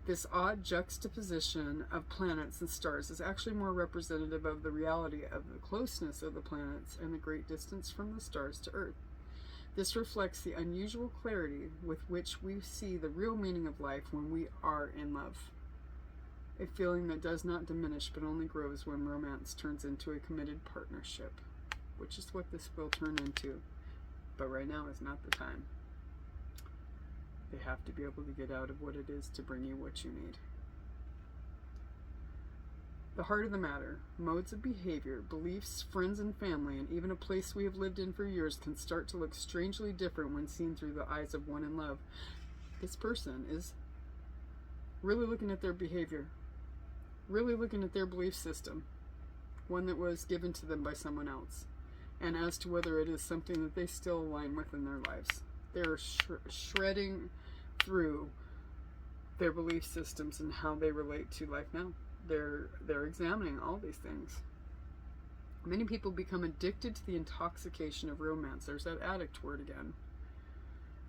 This odd juxtaposition of planets and stars is actually more representative of the reality of the closeness of the planets and the great distance from the stars to Earth. This reflects the unusual clarity with which we see the real meaning of life when we are in love. A feeling that does not diminish but only grows when romance turns into a committed partnership, which is what this will turn into. But right now is not the time. They have to be able to get out of what it is to bring you what you need. The heart of the matter, modes of behavior, beliefs, friends and family, and even a place we have lived in for years can start to look strangely different when seen through the eyes of one in love. This person is really looking at their behavior, really looking at their belief system, one that was given to them by someone else, and as to whether it is something that they still align with in their lives. They're shredding through their belief systems and how they relate to life now. They're examining all these things. Many people become addicted to the intoxication of romance. There's that addict word again.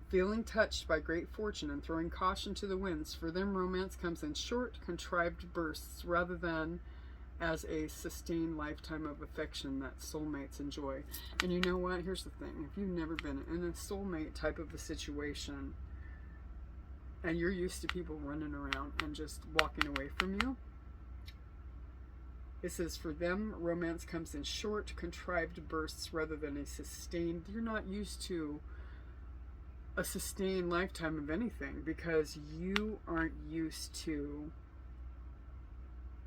Feeling touched by great fortune and throwing caution to the winds, for them romance comes in short, contrived bursts rather than as a sustained lifetime of affection that soulmates enjoy. And you know what? Here's the thing. If you've never been in a soulmate type of a situation and you're used to people running around and just walking away from you, it says for them, romance comes in short, contrived bursts rather than a sustained. You're not used to a sustained lifetime of anything because you aren't used to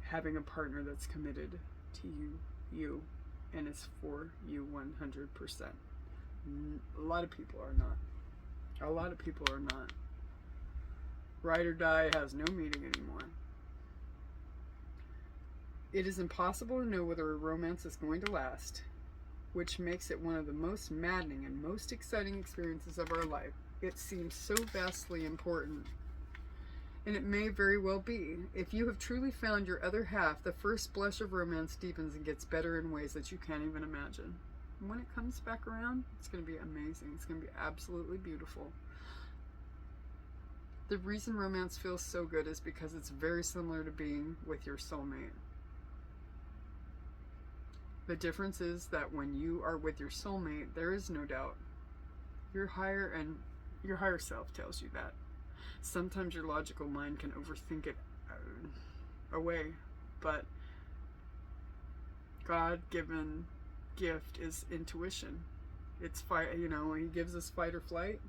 having a partner that's committed to you, and is for you 100%. A lot of people are not. A lot of people are not. Ride or die has no meaning anymore. It is impossible to know whether a romance is going to last, which makes it one of the most maddening and most exciting experiences of our life. It seems so vastly important. And it may very well be. If you have truly found your other half, the first blush of romance deepens and gets better in ways that you can't even imagine. And when it comes back around, it's going to be amazing. It's going to be absolutely beautiful. The reason romance feels so good is because it's very similar to being with your soulmate. The difference is that when you are with your soulmate, there is no doubt. Your higher self tells you that. Sometimes your logical mind can overthink it away, but God-given gift is intuition. It's He gives us fight or flight.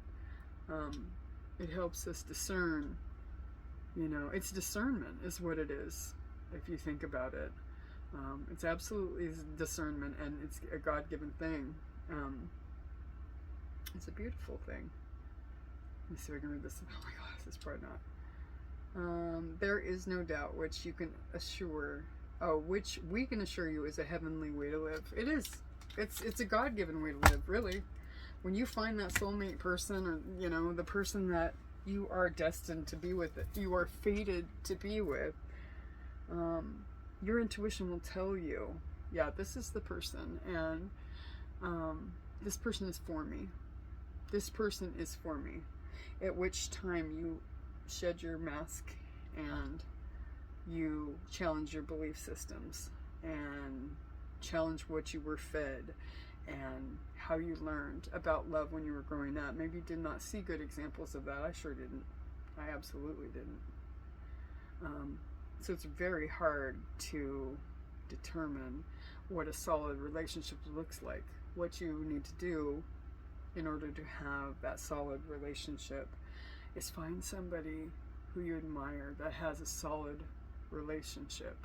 It helps us discern. It's discernment is what it is. If you think about it, it's absolutely discernment, and it's a God-given thing. It's a beautiful thing. Let me see if I can read this. Oh my gosh, this part not. There is no doubt which you can assure. Which we can assure you is a heavenly way to live. It is. It's a God-given way to live, really. When you find that soulmate person, or the person that you are destined to be with, that you are fated to be with, your intuition will tell you, yeah, this is the person, and this person is for me. This person is for me. At which time you shed your mask and you challenge your belief systems and challenge what you were fed and how you learned about love when you were growing up. Maybe you did not see good examples of that. I sure didn't. I absolutely didn't. So it's very hard to determine what a solid relationship looks like. What you need to do in order to have that solid relationship is find somebody who you admire that has a solid relationship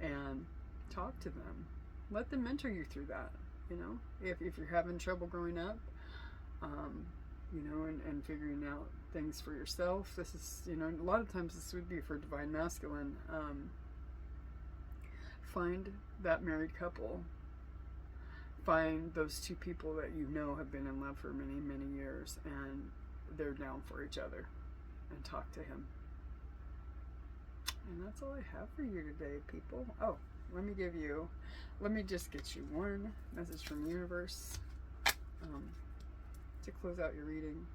and talk to them. Let them mentor you through that. You know, if you're having trouble growing up, you know, and figuring out things for yourself, this is, you know, a lot of times this would be for divine masculine. Find that married couple. Find those two people that you know have been in love for many, many years, and they're down for each other, and talk to him. And that's all I have for you today, people. Oh, let me just get you one message from the universe to close out your reading.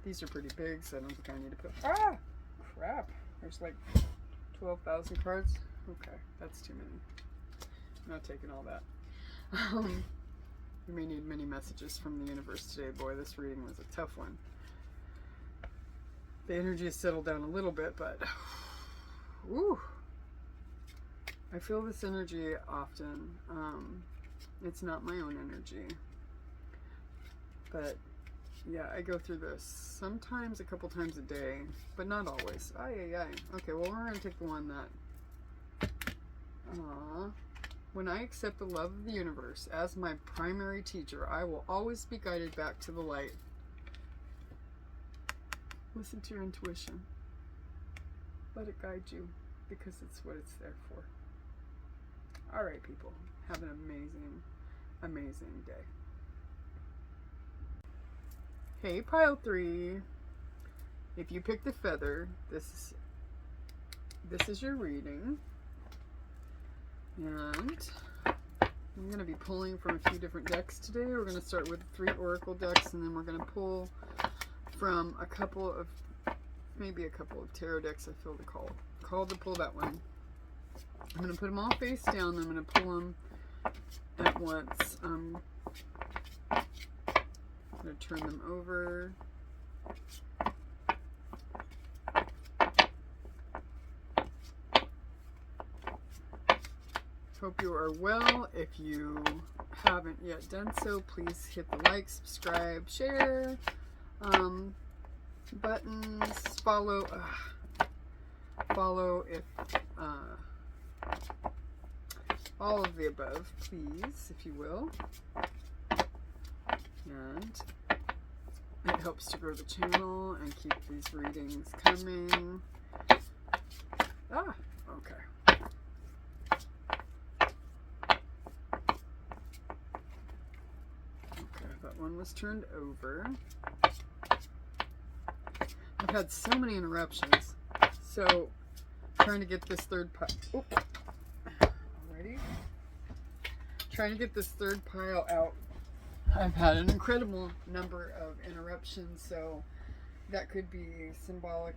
These are pretty big, so I don't think I need to put... Ah! Crap! There's like 12,000 cards. Okay, that's too many. I'm not taking all that. You may need many messages from the universe today. Boy, this reading was a tough one. The energy has settled down a little bit, but... Woo! I feel this energy often. It's not my own energy. But, yeah, I go through this sometimes a couple times a day, but not always. Ay. Okay, well, we're going to take the one that... When I accept the love of the universe as my primary teacher, I will always be guided back to the light. Listen to your intuition. Let it guide you, because it's what it's there for. All right, people. Have an amazing, amazing day. Hey, pile 3. If you picked the feather, this is your reading. And I'm going to be pulling from a few different decks today. We're going to start with 3 oracle decks, and then we're going to pull from maybe a couple of tarot decks. I feel the call to pull that one. I'm going to put them all face down. I'm going to pull them at once. I'm going to turn them over. Hope you are well. If you haven't yet done so, please hit the like, subscribe, share buttons, follow if all of the above, please, if you will. And it helps to grow the channel and keep these readings coming. Okay. That one was turned over. I've had so many interruptions. So, trying to get this third pile. Alrighty. Trying to get this third pile out. I've had an incredible number of interruptions, so that could be symbolic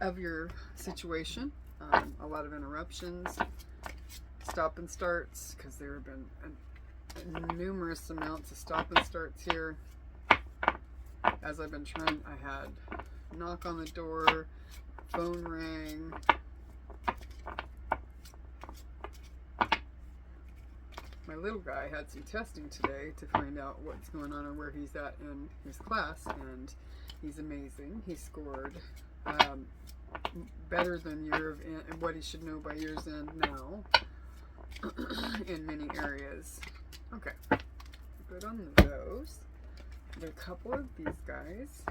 of your situation. A lot of interruptions, stop and starts, because there have been numerous amounts of stop and starts here. As I've been trying, I had knock on the door, phone rang. My little guy had some testing today to find out what's going on or where he's at in his class, and he's amazing. He scored better than what he should know by year's end now in many areas. Okay, good on those. There are a couple of these guys.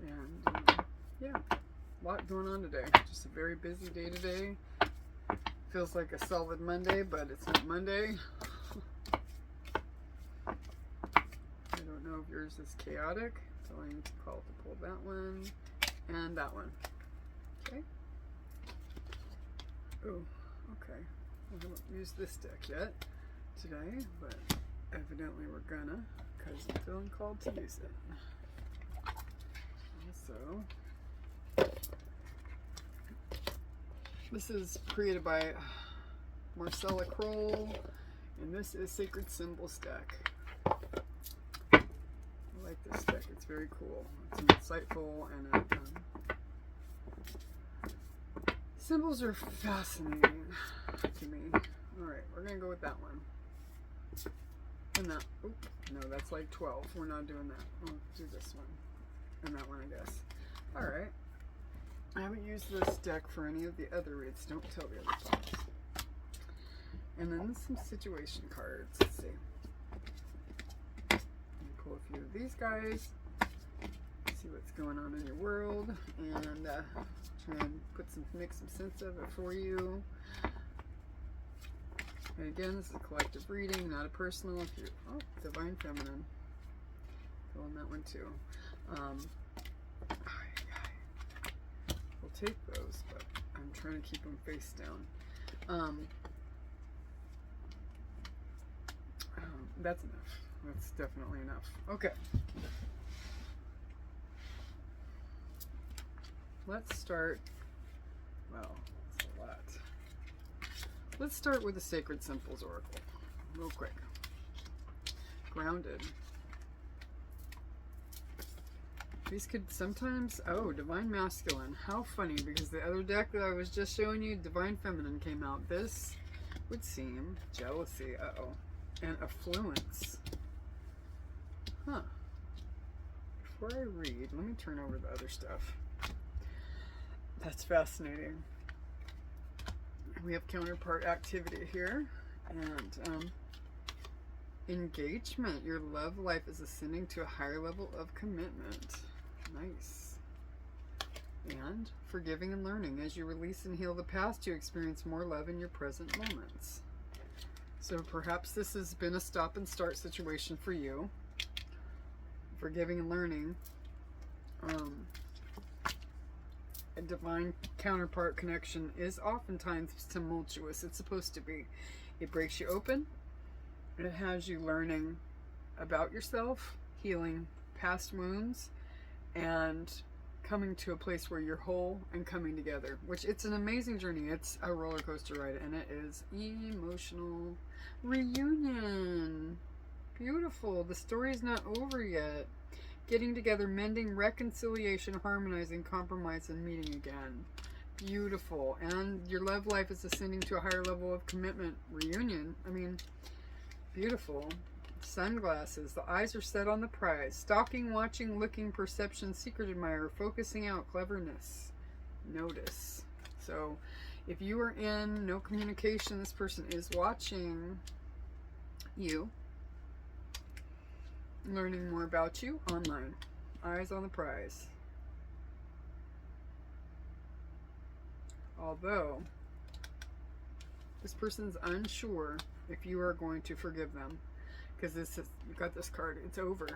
And yeah, a lot going on today. Just a very busy day today. Feels like a solid Monday, but it's not Monday. Yours is chaotic, so I need to call to pull that one and that one. Okay. Oh, okay. I haven't used this deck yet today, but evidently we're gonna, because I'm feeling called to use it. Also, this is created by Marcella Kroll, and this is Sacred Symbols deck. this deck. It's very cool. It's insightful, and symbols are fascinating to me. Alright, we're going to go with that one. And that, oop, no, that's like 12. We're not doing that. We'll do this one. And that one, I guess. Alright. I haven't used this deck for any of the other reads. Don't tell the other folks. And then some situation cards. Let's see. Pull a few of these guys. See what's going on in your world. And try and make some sense of it for you. And again, this is a collective reading, not a personal. If you, oh, Divine Feminine. Fill in that one too. We'll take those, but I'm trying to keep them face down. That's enough. That's definitely enough. Okay. Let's start. Well, it's a lot. Let's start with the Sacred Symbols Oracle, real quick. Grounded. These could sometimes, oh, Divine Masculine. How funny, because the other deck that I was just showing you, Divine Feminine, came out. This would seem jealousy, uh-oh, and affluence. Huh. Before I read, let me turn over the other stuff. That's fascinating. We have counterpart activity here, and engagement. Your love life is ascending to a higher level of commitment. Nice. And forgiving and learning. As you release and heal the past, you experience more love in your present moments. So perhaps this has been a stop and start situation for you. Forgiving and learning. A divine counterpart connection is oftentimes tumultuous. It's supposed to be. It breaks you open. It has you learning about yourself, healing past wounds, and coming to a place where you're whole and coming together. Which, it's an amazing journey. It's a roller coaster ride, and it is emotional reunion. Beautiful. The story's not over yet. Getting together, mending, reconciliation, harmonizing, compromise, and meeting again. Beautiful. And your love life is ascending to a higher level of commitment. Reunion. I mean, beautiful. Sunglasses. The eyes are set on the prize. Stalking, watching, looking, perception, secret admirer, focusing out, cleverness. Notice. So, if you are in no communication, this person is watching you. Learning more about you online. Eyes on the prize. Although, this person's unsure if you are going to forgive them. Because this is, you got this card, it's over.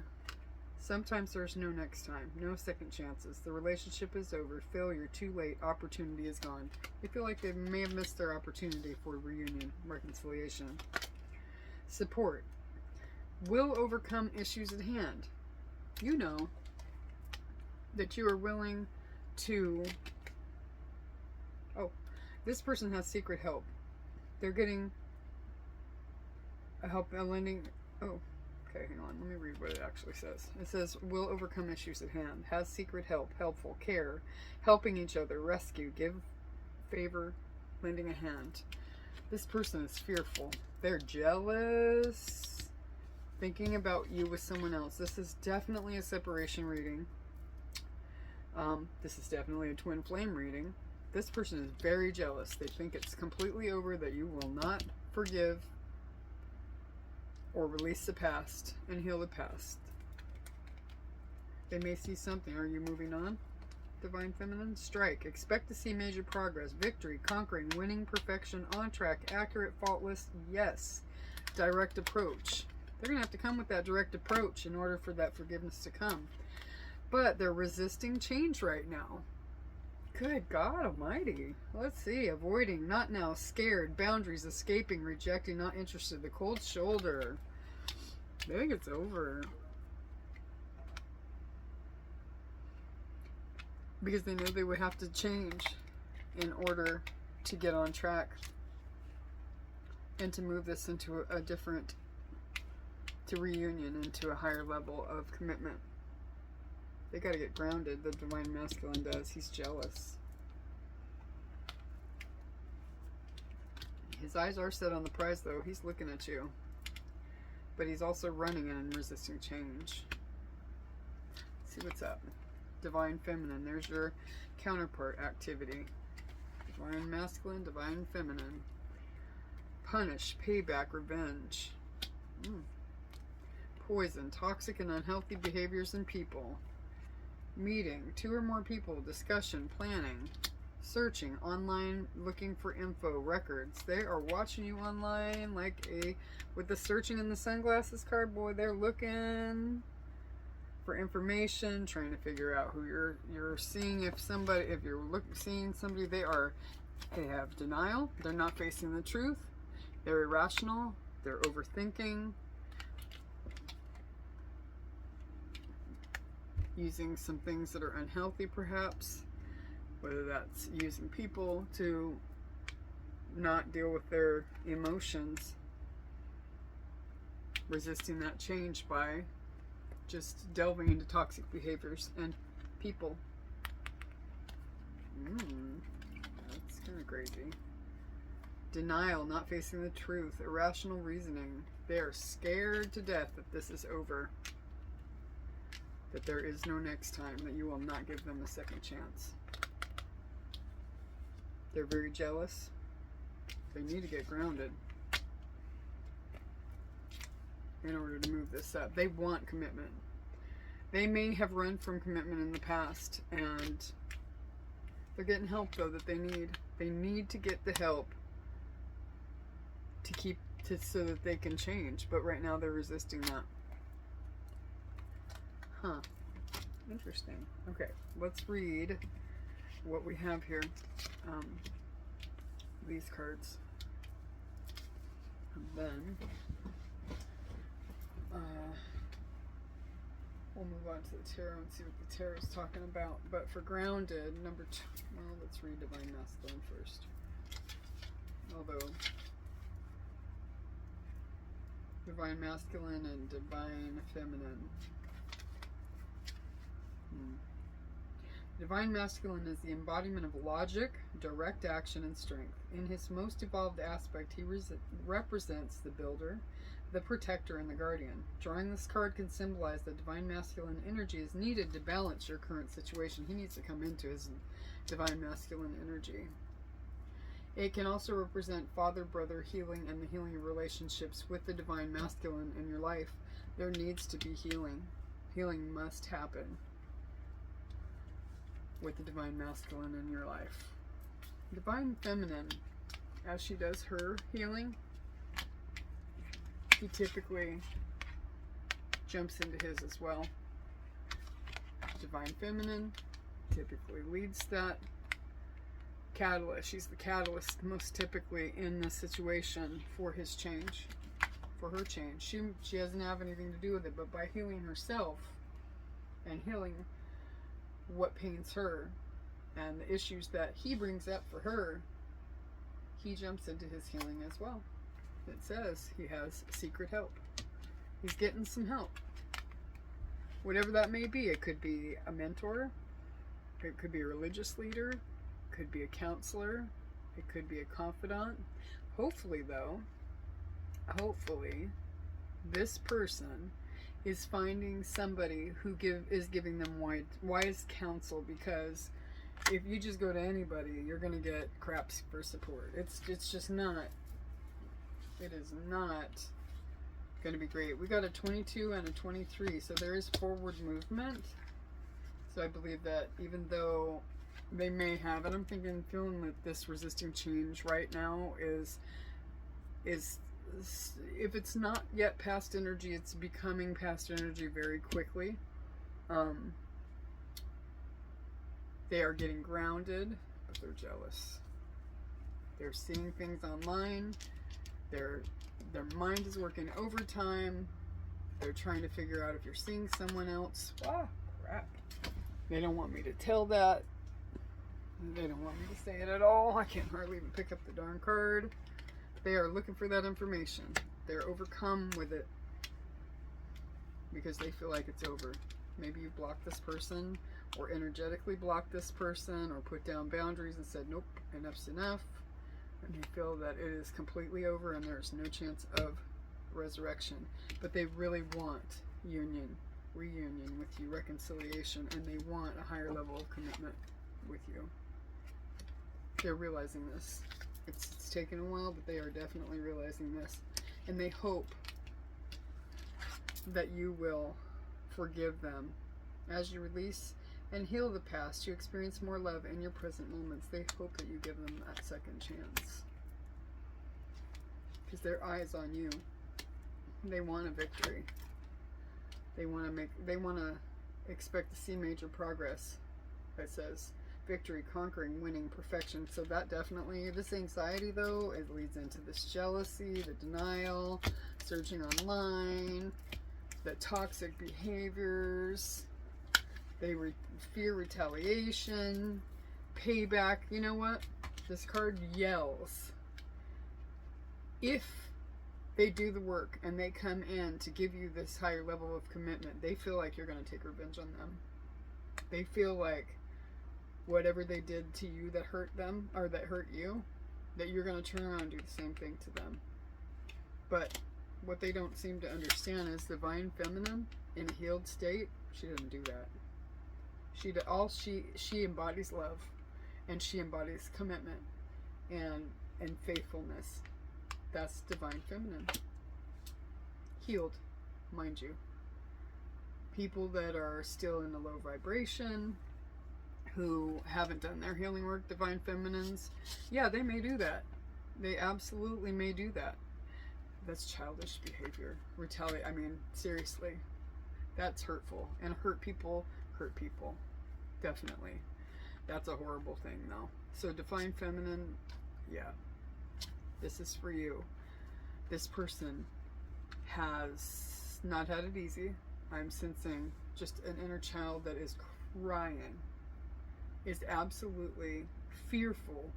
Sometimes there's no next time, no second chances. The relationship is over, failure, too late, opportunity is gone. They feel like they may have missed their opportunity for reunion, reconciliation. Support. Will overcome issues at hand. You know that you are willing to... Oh, this person has secret help. They're getting a help, a lending... Oh, okay, hang on. Let me read what it actually says. It says, will overcome issues at hand. Has secret help, helpful, care, helping each other, rescue, give favor, lending a hand. This person is fearful. They're jealous. Thinking about you with someone else. This is definitely a separation reading. This is definitely a twin flame reading. This person is very jealous. They think it's completely over, that you will not forgive or release the past and heal the past. They may see something. Are you moving on? Divine Feminine. Strike. Expect to see major progress. Victory. Conquering. Winning. Perfection. On track. Accurate. Faultless. Yes. Direct approach. They're going to have to come with that direct approach in order for that forgiveness to come. But they're resisting change right now. Good God Almighty. Let's see. Avoiding, not now. Scared, boundaries, escaping, rejecting, not interested. The cold shoulder. I think it's over. Because they know they would have to change in order to get on track. And to move this into a different, to reunion, into a higher level of commitment. They got to get grounded. The Divine Masculine does. He's jealous. His eyes are set on the prize, though. He's looking at you. But he's also running and resisting change. Let's see what's up. Divine Feminine. There's your counterpart activity. Divine Masculine, Divine Feminine. Punish, payback, revenge. Poison, toxic and unhealthy behaviors in people. Meeting, 2 or more people, discussion, planning. Searching, online, looking for info, records. They are watching you online like with the searching in the sunglasses card, boy, they're looking for information, trying to figure out who you're seeing. If you're seeing somebody, they have denial. They're not facing the truth. They're irrational. They're overthinking. Using some things that are unhealthy, perhaps. Whether that's using people to not deal with their emotions. Resisting that change by just delving into toxic behaviors and people. That's kind of crazy. Denial, not facing the truth, irrational reasoning. They are scared to death that this is over. That there is no next time, that you will not give them a second chance. They're very jealous. They need to get grounded in order to move this up. They want commitment. They may have run from commitment in the past, and they're getting help, though, that they need. They need to get the help so that they can change. But right now they're resisting that. Huh. Interesting. Okay, let's read what we have here. These cards. And then we'll move on to the tarot and see what the tarot is talking about. But for grounded, number 2, well, let's read Divine Masculine first. Although Divine Masculine and Divine Feminine. Divine Masculine is the embodiment of logic, direct action, and strength. In his most evolved aspect, he represents the builder, the protector, and the guardian. Drawing this card can symbolize that Divine Masculine energy is needed to balance your current situation. He needs to come into his Divine Masculine energy. It can also represent father-brother healing and the healing of relationships with the Divine Masculine in your life. There needs to be healing. Healing must happen with the Divine Masculine in your life. Divine Feminine, as she does her healing, he typically jumps into his as well. Divine Feminine typically leads that catalyst. She's the catalyst most typically in the situation for his change, for her change. She doesn't have anything to do with it, but by healing herself and healing what pains her and the issues that he brings up for her, he jumps into his healing as well. It says he has secret help. He's getting some help. Whatever that may be. It could be a mentor. It could be a religious leader. It could be a counselor. It could be a confidant. Hopefully, though, this person is finding somebody who is giving them wise counsel, because if you just go to anybody, you're going to get craps for support. It's just not. It is not going to be great. We got a 22 and a 23, so there is forward movement. So I believe that even though they may have it, I'm feeling that this resisting change right now is if it's not yet past energy, it's becoming past energy very quickly. They are getting grounded, but they're jealous. They're seeing things online. Their mind is working overtime. They're trying to figure out if you're seeing someone else. Ah, crap. They don't want me to tell that. They don't want me to say it at all. I can't hardly even pick up the darn card. They are looking for that information. They're overcome with it because they feel like it's over. Maybe you blocked this person, or energetically blocked this person, or put down boundaries and said, nope, enough's enough. And you feel that it is completely over and there's no chance of resurrection. But they really want union, reunion with you, reconciliation, and they want a higher level of commitment with you. They're realizing this. It's taken a while, but they are definitely realizing this. And they hope that you will forgive them as you release and heal the past. You experience more love in your present moments. They hope that you give them that second chance, because their eyes on you. They want a victory. They want to expect to see major progress. It says victory, conquering, winning, perfection. So that definitely, this anxiety though, it leads into this jealousy, the denial, searching online, the toxic behaviors. They fear retaliation, payback. You know what? This card yells. If they do the work and they come in to give you this higher level of commitment, they feel like you're going to take revenge on them. They feel like whatever they did to you that hurt them, or that hurt you, that you're going to turn around and do the same thing to them. But what they don't seem to understand is Divine Feminine in a healed state, she doesn't do that. She embodies love, and she embodies commitment and faithfulness. That's Divine Feminine. Healed, mind you. People that are still in a low vibration, who haven't done their healing work, Divine Feminines, yeah, they may do that. They absolutely may do that. That's childish behavior. Retaliate. I mean, seriously. That's hurtful. And hurt people. Definitely. That's a horrible thing, though. So Divine Feminine, yeah. This is for you. This person has not had it easy. I'm sensing just an inner child that is crying, is absolutely fearful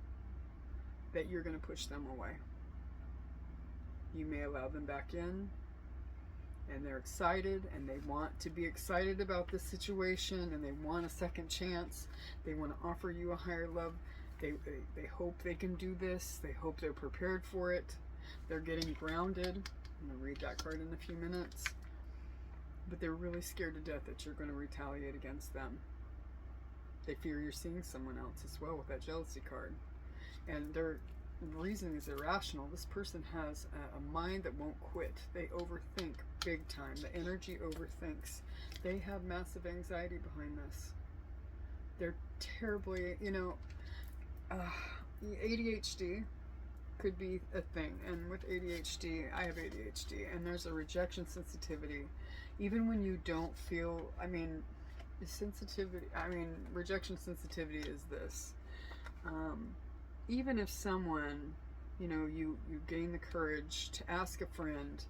that you're going to push them away. You may allow them back in, and they're excited, and they want to be excited about this situation, and they want a second chance. They want to offer you a higher love. They hope they can do this. They hope they're prepared for it. They're getting grounded. I'm going to read that card in a few minutes. But they're really scared to death that you're going to retaliate against them. They fear you're seeing someone else as well with that jealousy card. And their reasoning is irrational. This person has a mind that won't quit. They overthink big time. The energy overthinks. They have massive anxiety behind this. They're terribly, ADHD could be a thing. And with ADHD, I have ADHD, and there's a rejection sensitivity. Even when you don't feel, rejection sensitivity is this. Even if someone, you gain the courage to ask a friend,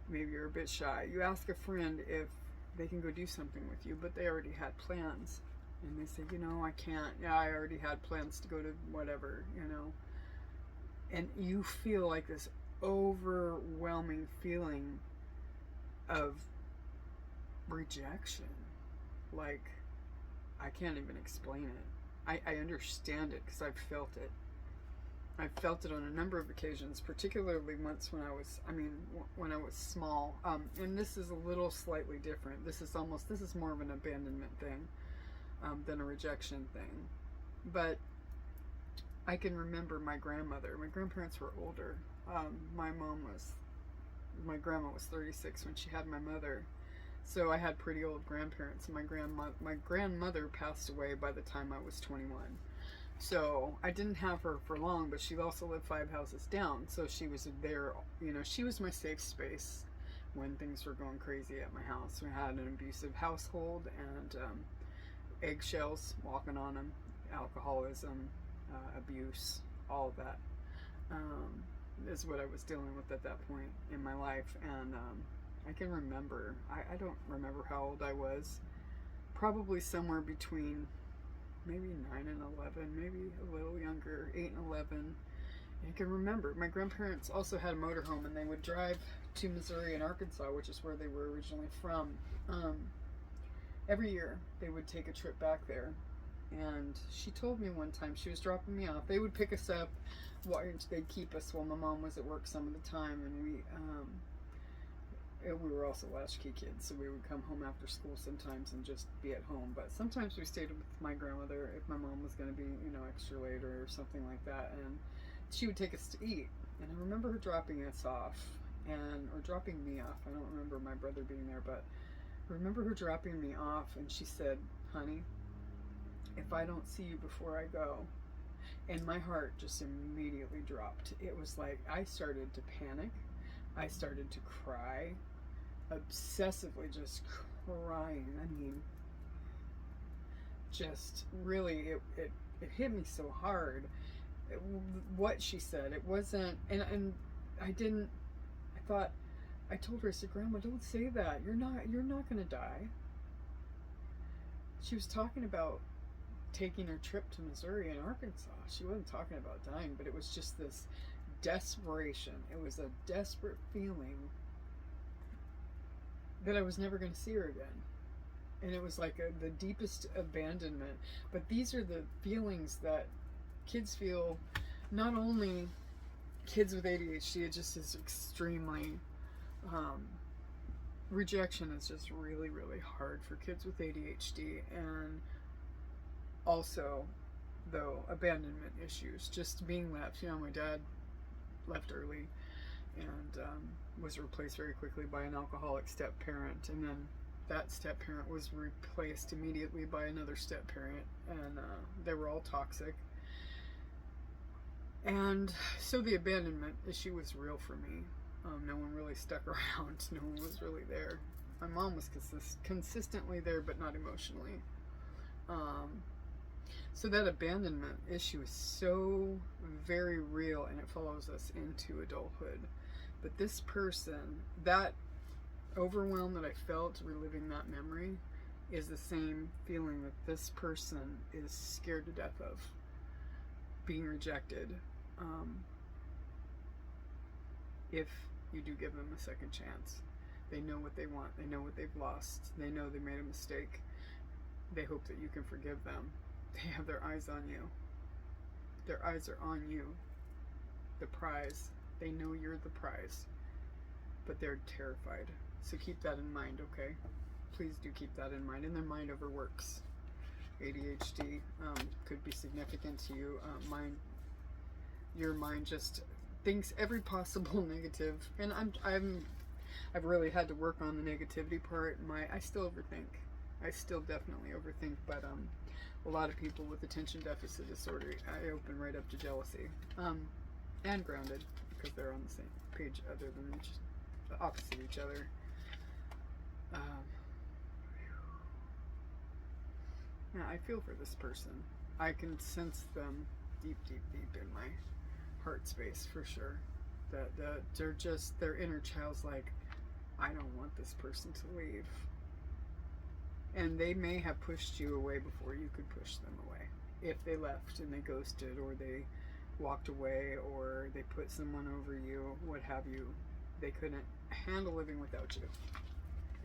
maybe you're a bit shy, you ask a friend if they can go do something with you, but they already had plans. And they say, I can't. Yeah, I already had plans to go to whatever, And you feel like this overwhelming feeling of rejection. Like, I can't even explain it. I understand it because I've felt it. I've felt it on a number of occasions, particularly once when I was small. And this is a little slightly different. This is more of an abandonment thing than a rejection thing. But I can remember my grandmother. My grandparents were older. My grandma was 36 when she had my mother. So I had pretty old grandparents. My grandmother passed away by the time I was 21. So I didn't have her for long, but she also lived 5 houses down. So she was there, she was my safe space when things were going crazy at my house. We had an abusive household and eggshells walking on them, alcoholism, abuse, all of that is what I was dealing with at that point in my life. And I can remember, I don't remember how old I was, probably somewhere between maybe 9 and 11, maybe a little younger, 8 and 11. I can remember, my grandparents also had a motorhome, and they would drive to Missouri and Arkansas, which is where they were originally from. every year they would take a trip back there. And she told me one time she was dropping me off. They would pick us up, they'd keep us while my mom was at work some of the time, and we were also latchkey kids, so we would come home after school sometimes and just be at home. But sometimes we stayed with my grandmother if my mom was going to be, extra late or something like that, and she would take us to eat. And I remember her dropping us off, or dropping me off. I don't remember my brother being there, but I remember her dropping me off, and she said, "Honey, if I don't see you before I go," and my heart just immediately dropped. It was like I started to panic. I started to cry, obsessively just crying. I mean, just really, it hit me so hard. What she said, it wasn't, and I thought, I told her, I said, "Grandma, don't say that. You're not gonna die." She was talking about taking her trip to Missouri and Arkansas. She wasn't talking about dying, but it was just this desperation. It was a desperate feeling that I was never going to see her again. And it was like the deepest abandonment. But these are the feelings that kids feel, not only kids with ADHD, it just is extremely, rejection is just really, really hard for kids with ADHD. And also, though, abandonment issues, just being left. My dad left early and was replaced very quickly by an alcoholic step parent, and then that step parent was replaced immediately by another step parent, and they were all toxic. And so the abandonment issue was real for me. No one really stuck around. No one was really there. My mom was consistently there, but not emotionally. So that abandonment issue is so very real, and it follows us into adulthood. But this person, that overwhelm that I felt reliving that memory, is the same feeling that this person is scared to death of, being rejected. If you do give them a second chance, they know what they want, they know what they've lost, they know they made a mistake, they hope that you can forgive them. They have their eyes on you. Their eyes are on you, the prize. They know you're the prize, but they're terrified. So keep that in mind, okay? Please do keep that in mind. And their mind overworks. ADHD could be significant to you. Your mind just thinks every possible negative. And I've really had to work on the negativity part. I still overthink. I still definitely overthink, but a lot of people with attention deficit disorder, I open right up to jealousy, and grounded, because they're on the same page other than opposite each other. Yeah, I feel for this person. I can sense them deep, deep, deep in my heart space, for sure. That they're just, their inner child's like, I don't want this person to leave. And they may have pushed you away before you could push them away. If they left and they ghosted, or they walked away, or they put someone over you, what have you, they couldn't handle living without you.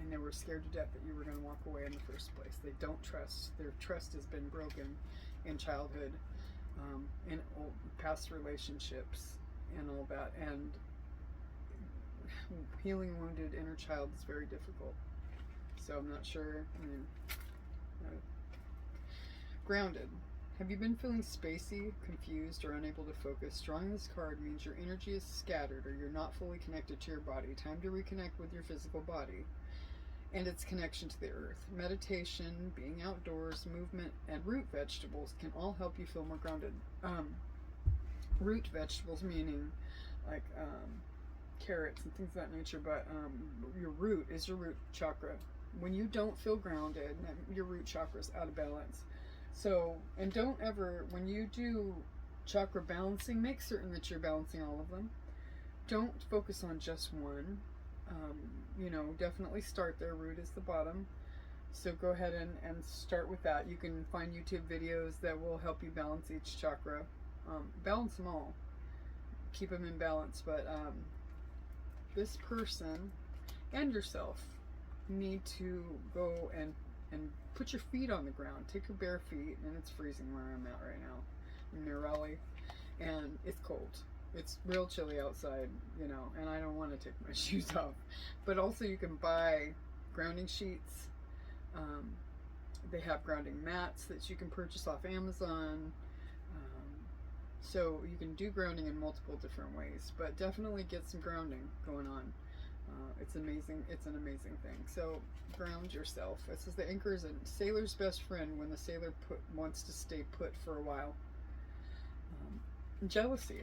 And they were scared to death that you were going to walk away in the first place. They don't trust. Their trust has been broken in childhood, in old past relationships, and all that. And healing wounded inner child is very difficult. So I'm not sure. Grounded. Have you been feeling spacey, confused, or unable to focus? Drawing this card means your energy is scattered, or you're not fully connected to your body. Time to reconnect with your physical body and its connection to the earth. Meditation, being outdoors, movement, and root vegetables can all help you feel more grounded. Root vegetables meaning like carrots and things of that nature, but your root is your root chakra. When you don't feel grounded, your root chakra is out of balance. So, and don't ever, when you do chakra balancing, make certain that you're balancing all of them. Don't focus on just one. Definitely start there. Root is the bottom. So go ahead and start with that. You can find YouTube videos that will help you balance each chakra. Balance them all. Keep them in balance. But this person and yourself need to go and and put your feet on the ground. Take your bare feet, and it's freezing where I'm at right now, near Raleigh, and it's cold. It's real chilly outside, you know, and I don't want to take my shoes off. But also you can buy grounding sheets. They have grounding mats that you can purchase off Amazon. So you can do grounding in multiple different ways, but definitely get some grounding going on. It's amazing. It's an amazing thing. So ground yourself. It says the anchor is a sailor's best friend when the sailor wants to stay put for a while. Jealousy.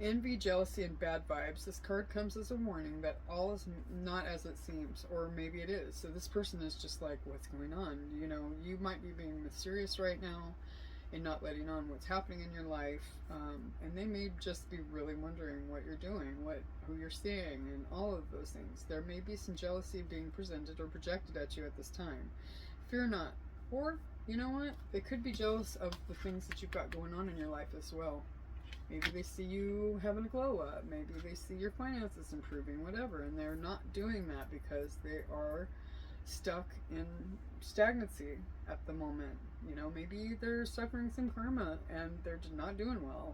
Envy, jealousy, and bad vibes. This card comes as a warning that all is not as it seems, or maybe it is. So this person is just like, what's going on? You know, you might be being mysterious right now and not letting on what's happening in your life, and they may just be really wondering what you're doing, who you're seeing, and all of those things. There may be some jealousy being presented or projected at you at this time. Fear not. Or, you know what? They could be jealous of the things that you've got going on in your life as well. Maybe they see you having a glow up. Maybe they see your finances improving, whatever. And they're not doing that because they are stuck in stagnancy at the moment. You know, maybe they're suffering some karma and they're just not doing well.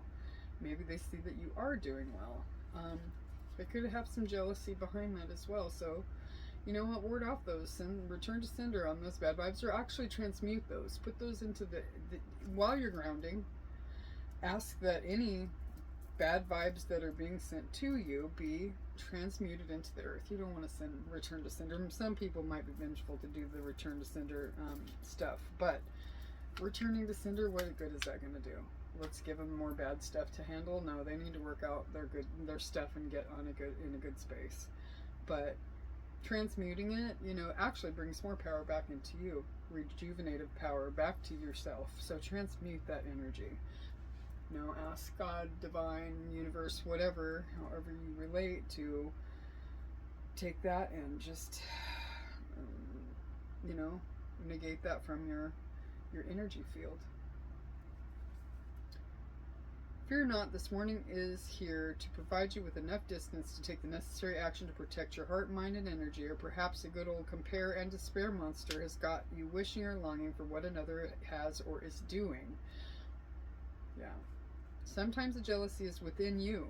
Maybe they see that you are doing well. They could have some jealousy behind that as well. So, you know what? Ward off those. Return to sender on those bad vibes, or actually transmute those. Put those into the while you're grounding. Ask that any bad vibes that are being sent to you be transmuted into the earth. You don't want to return to sender. Some people might be vengeful to do the return to sender stuff, but returning to sender, what good is that going to do? Let's give them more bad stuff to handle? No, they need to work out their stuff and get on in a good space. But transmuting it, you know, actually brings more power back into you, rejuvenative power back to yourself. So transmute that energy. You know, ask God, divine, universe, whatever, however you relate, to take that and just, you know, negate that from your energy field. Fear not, this warning is here to provide you with enough distance to take the necessary action to protect your heart, mind, and energy, or perhaps a good old compare and despair monster has got you wishing or longing for what another has or is doing. Yeah. Sometimes the jealousy is within you.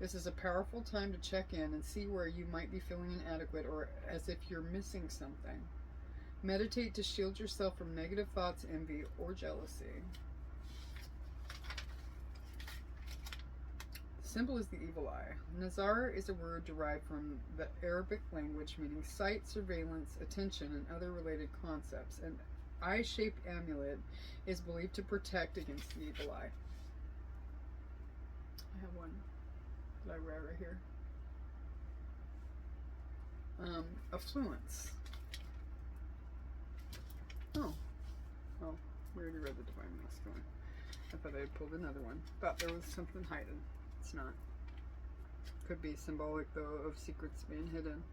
This is a powerful time to check in and see where you might be feeling inadequate or as if you're missing something. Meditate to shield yourself from negative thoughts, envy, or jealousy. Symbol is the evil eye. Nazar is a word derived from the Arabic language meaning sight, surveillance, attention, and other related concepts. An eye-shaped amulet is believed to protect against the evil eye. I have one that I read right here. Affluence. Oh, we already read the Divine Masculine. I thought I had pulled another one. Thought there was something hidden. It's not. Could be symbolic, though, of secrets being hidden.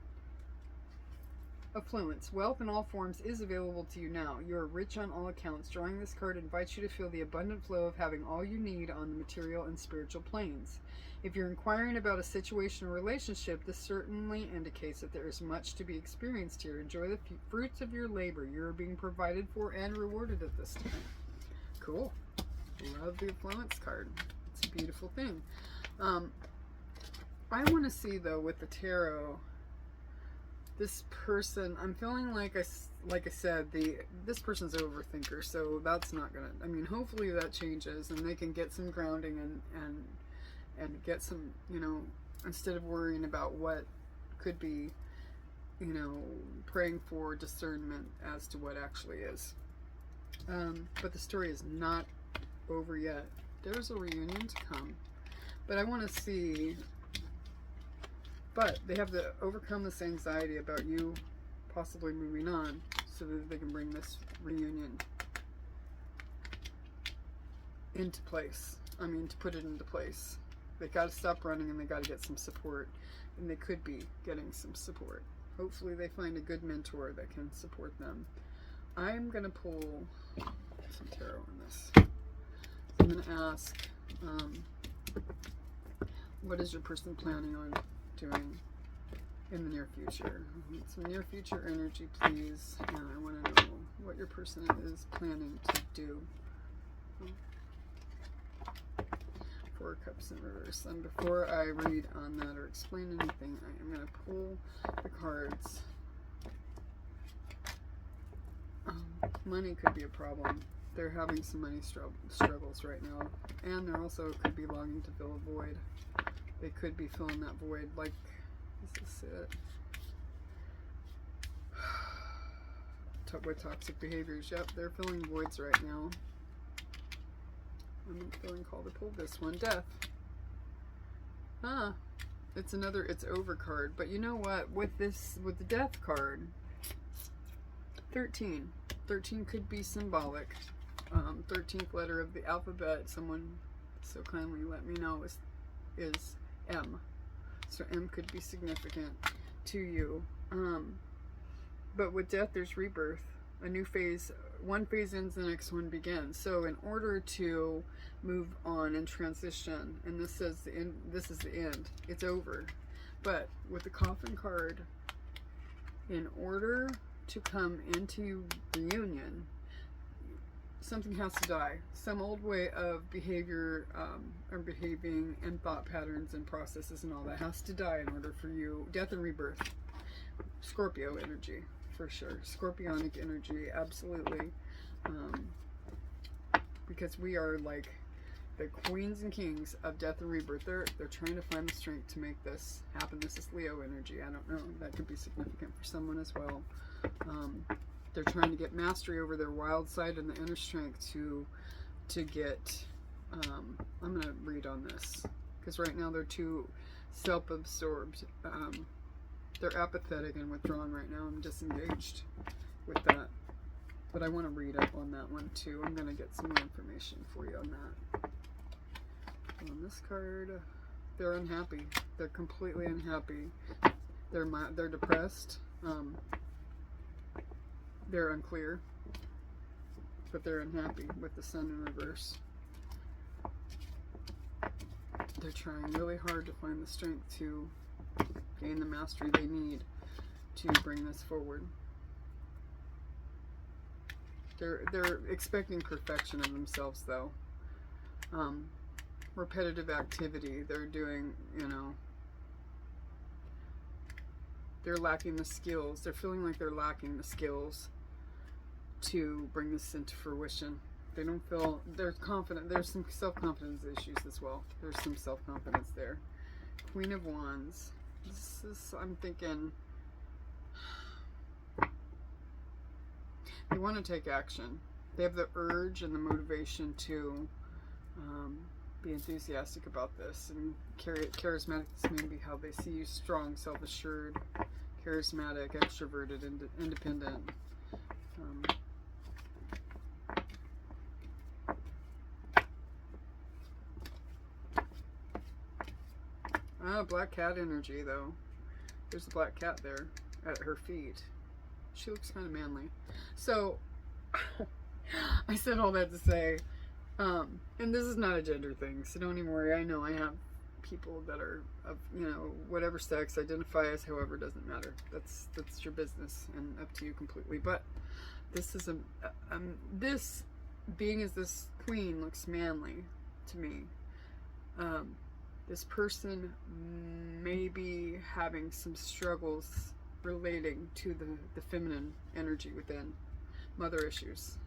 Affluence. Wealth in all forms is available to you now. You are rich on all accounts. Drawing this card invites you to feel the abundant flow of having all you need on the material and spiritual planes. If you're inquiring about a situation or relationship, this certainly indicates that there is much to be experienced here. Enjoy the fruits of your labor. You're being provided for and rewarded at this time. Cool. Love the affluence card. It's a beautiful thing. I want to see, though, with the tarot, this person, I'm feeling like I said, this person's an overthinker, so that's not gonna, I mean, hopefully that changes and they can get some grounding and get some, you know, instead of worrying about what could be, you know, praying for discernment as to what actually is. But the story is not over yet. There's a reunion to come, but I want to see. But they have to overcome this anxiety about you possibly moving on so that they can bring this reunion into place. I mean, to put it into place. They got to stop running and they got to get some support. And they could be getting some support. Hopefully they find a good mentor that can support them. I'm going to pull some tarot on this. I'm going to ask, what is your person planning on doing in the near future. I need some near future energy, please. And I want to know what your person is planning to do. Four of Cups in reverse. And before I read on that or explain anything, I am going to pull the cards. Money could be a problem. They're having some money struggles right now. And they're also could be longing to fill a void. They could be filling that void. Like, is this it? With toxic behaviors. Yep, they're filling voids right now. I'm feeling called to pull this one. Death. It's another, it's over card. But you know what? With this, with the death card, 13. 13 could be symbolic. 13th letter of the alphabet, someone so kindly let me know, is M. So M could be significant to you. But with death, there's rebirth. A new phase. One phase ends, the next one begins. So in order to move on and transition, and this says the end, this is the end. It's over. But with the coffin card, in order to come into reunion, something has to die. Some old way of behavior or behaving and thought patterns and processes and all that has to die in order for you. Death and rebirth. Scorpio energy. For sure. Scorpionic energy, absolutely. Because we are like the queens and kings of death and rebirth. They're trying to find the strength to make this happen. This is Leo energy. I don't know. That could be significant for someone as well. They're trying to get mastery over their wild side and the inner strength to get... I'm going to read on this. Because right now they're too self-absorbed. They're apathetic and withdrawn right now. I'm disengaged with that. But I want to read up on that one too. I'm going to get some more information for you on that. On this card, they're unhappy. They're completely unhappy. They're depressed. They're unclear. But they're unhappy with the Sun in reverse. They're trying really hard to find the strength to gain the mastery they need to bring this forward. They're expecting perfection of themselves though. Repetitive activity. They're doing, you know, they're lacking the skills. They're feeling like they're lacking the skills to bring this into fruition. They don't feel, they're confident. There's some self-confidence issues as well. There's some self-confidence there. Queen of Wands. This is, I'm thinking, they want to take action. They have the urge and the motivation to be enthusiastic about this and carry it. Charismatic, this may be how they see you. Strong, self-assured, charismatic, extroverted, independent. Black cat energy though. There's a black cat there at her feet. She looks kind of manly. So I said all that to say, and this is not a gender thing, so don't even worry. I know I have people that are of, you know, whatever sex, identify as however, doesn't matter. That's your business and up to you completely. But this is this being as this queen looks manly to me. This person may be having some struggles relating to the feminine energy within. Mother issues.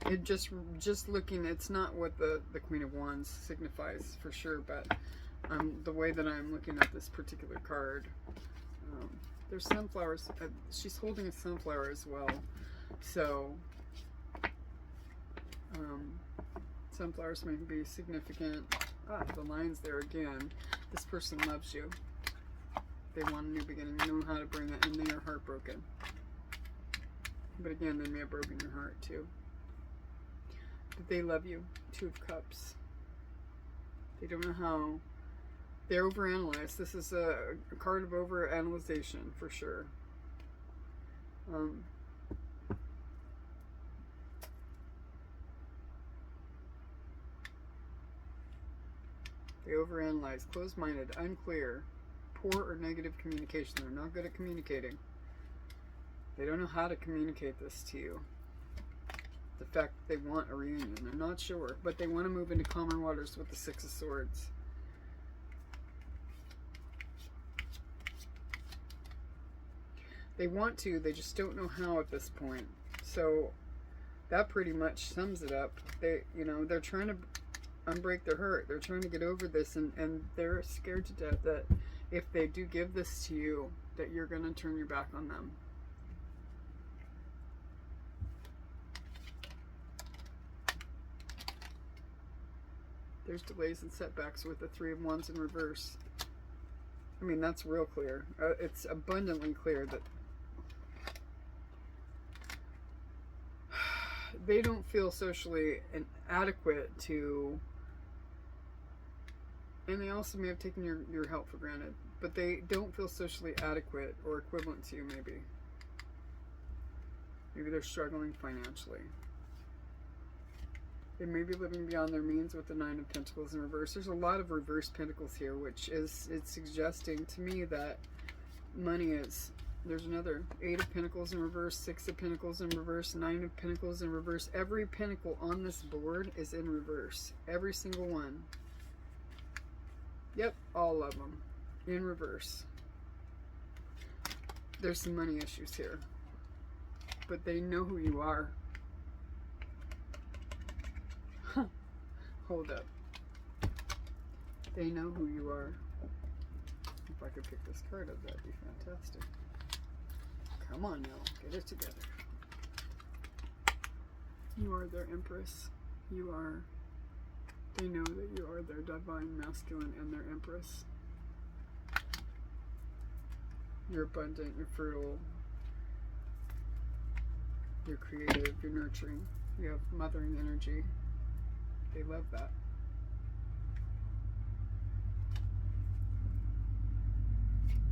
It just looking, it's not what the Queen of Wands signifies for sure, but the way that I'm looking at this particular card, there's sunflowers. She's holding a sunflower as well, so sunflowers may be significant. The lines there again. This person loves you. They want a new beginning. They know how to bring it, and they are heartbroken. But again, they may have broken your heart too. But they love you. Two of Cups. They don't know how. They overanalyze. This is a card of overanalyzation for sure. They overanalyze, closed-minded, unclear. poor or negative communication. They're not good at communicating. They don't know how to communicate this to you. The fact that they want a reunion. They're not sure, but they want to move into calmer waters with the Six of Swords. They want to, they just don't know how at this point. So that pretty much sums it up. They, you know, they're trying to unbreak their hurt. They're trying to get over this, and they're scared to death that if they do give this to you, that you're going to turn your back on them. There's delays and setbacks with the Three of Wands in reverse. I mean, that's real clear. It's abundantly clear that they don't feel socially inadequate to, and they also may have taken your help for granted, but they don't feel socially adequate or equivalent to you, maybe. Maybe they're struggling financially. They may be living beyond their means with the Nine of Pentacles in reverse. There's a lot of reverse pentacles here, which is, it's suggesting to me that money is, there's another Eight of Pentacles in reverse, Six of Pentacles in reverse, Nine of Pentacles in reverse. Every pentacle on this board is in reverse. Every single one. Yep, all of them in reverse. There's some money issues here, but they know who you are. Hold up. They know who you are. If I could pick this card up, that'd be fantastic. Come on now, get it together. You are their Empress. You are, they know that you are their divine masculine and their Empress. You're abundant, you're fertile, you're creative, you're nurturing, you have mothering energy. They love that.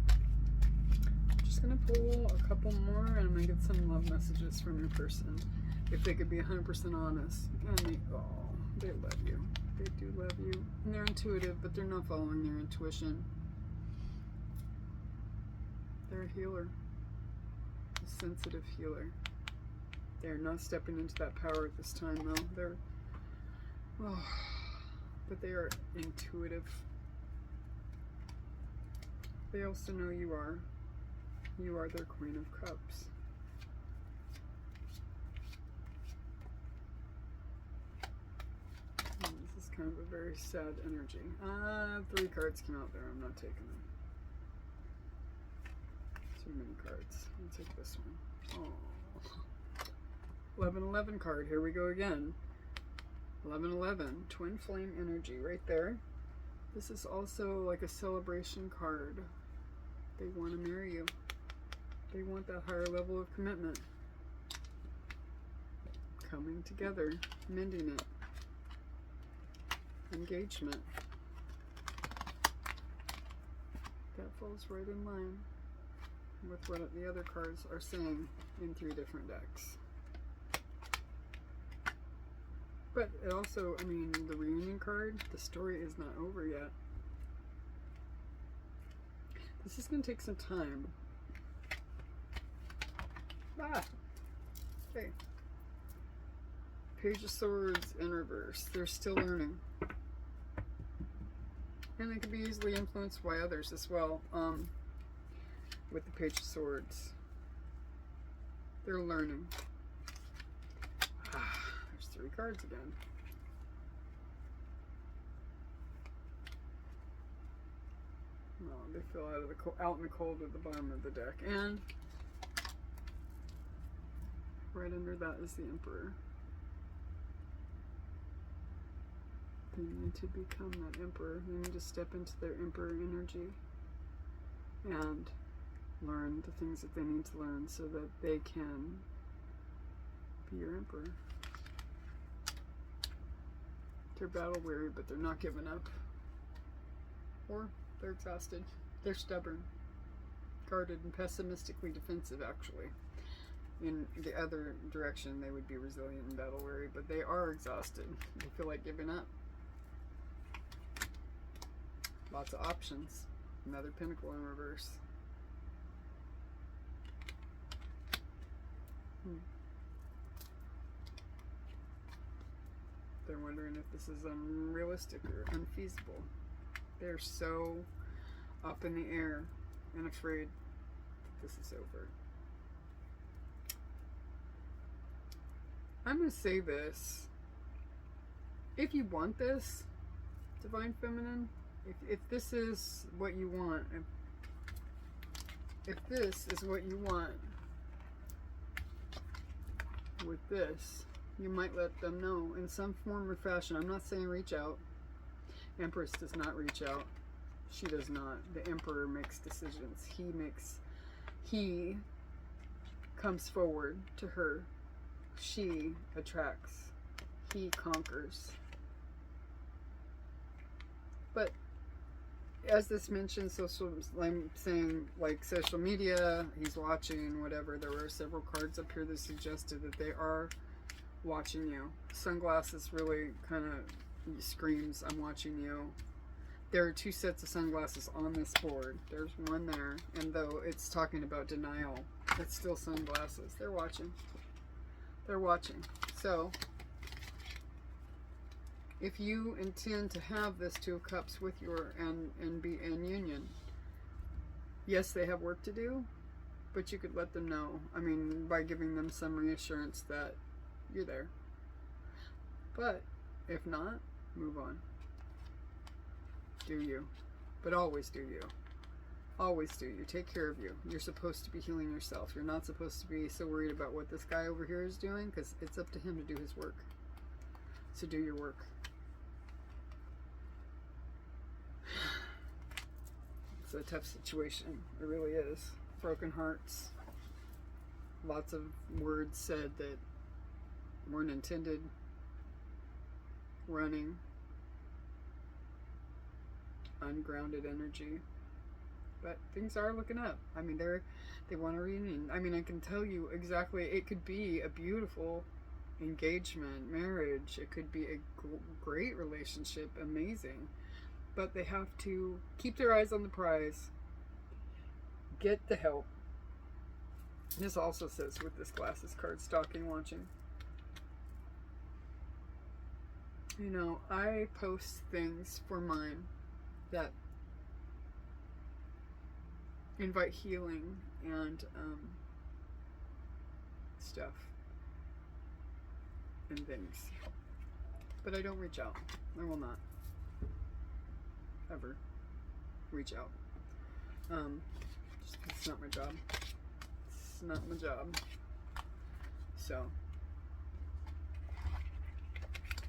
I'm just going to pull a couple more and I'm going to get some love messages from your person. If they could be 100% honest. And they love you. They do love you. And they're intuitive, but they're not following their intuition. They're a healer. A sensitive healer. They're not stepping into that power at this time, though. They're but they are intuitive. They also know you are. You are their Queen of Cups. And this is kind of a very sad energy. 3 cards came out there. I'm not taking them. Too many cards. I'll take this one. Oh. 11-11 card. Here we go again. 11-11, twin flame energy right there. This is also like a celebration card. They want to marry you. They want that higher level of commitment. Coming together, mending it. Engagement. That falls right in line with what the other cards are saying in 3 different decks. But it also, I mean, the reunion card, the story is not over yet. This is going to take some time. Okay. Page of Swords in reverse. They're still learning. And they can be easily influenced by others as well. With the Page of Swords. They're learning. There's 3 cards again. No, they fell out in the cold at the bottom of the deck. And right under that is the Emperor. They need to become that Emperor. They need to step into their Emperor energy and learn the things that they need to learn so that they can be your Emperor. They're battle weary, but they're not giving up. Or they're exhausted. They're stubborn, guarded, and pessimistically defensive, actually. In the other direction, they would be resilient and battle weary, but they are exhausted. They feel like giving up. Lots of options. Another pentacle in reverse. They're wondering if this is unrealistic or unfeasible. They're so up in the air and afraid that this is over. I'm going to say this. If you want this, Divine Feminine, if this is what you want, if this is what you want with this, you might let them know in some form or fashion. I'm not saying reach out. Empress does not reach out. She does not. The Emperor makes decisions. He comes forward to her. She attracts. He conquers. But as this mentioned, I'm saying like social media, he's watching, whatever. There were several cards up here that suggested that they are watching you. Sunglasses really kind of screams, I'm watching you. There are two sets of sunglasses on this board. There's one there, and though it's talking about denial, it's still sunglasses. They're watching. They're watching. So if you intend to have this Two of Cups with your and be in union, yes, they have work to do, but you could let them know. I mean, by giving them some reassurance that you're there. But if not, move on. Do you. But always do you. Always do you. Take care of you. You're supposed to be healing yourself. You're not supposed to be so worried about what this guy over here is doing, because it's up to him to do his work. So do your work. It's a tough situation. It really is. Broken hearts. Lots of words said that weren't intended. Running. Ungrounded energy. But things are looking up. I mean, they want a reunion. I mean, I can tell you exactly. It could be a beautiful engagement, marriage. It could be a great relationship, amazing. But they have to keep their eyes on the prize. Get the help. This also says with this glasses card, stalking, watching. You know, I post things for mine that invite healing and stuff and things. But I don't reach out. I will not ever reach out. It's not my job. It's not my job. So,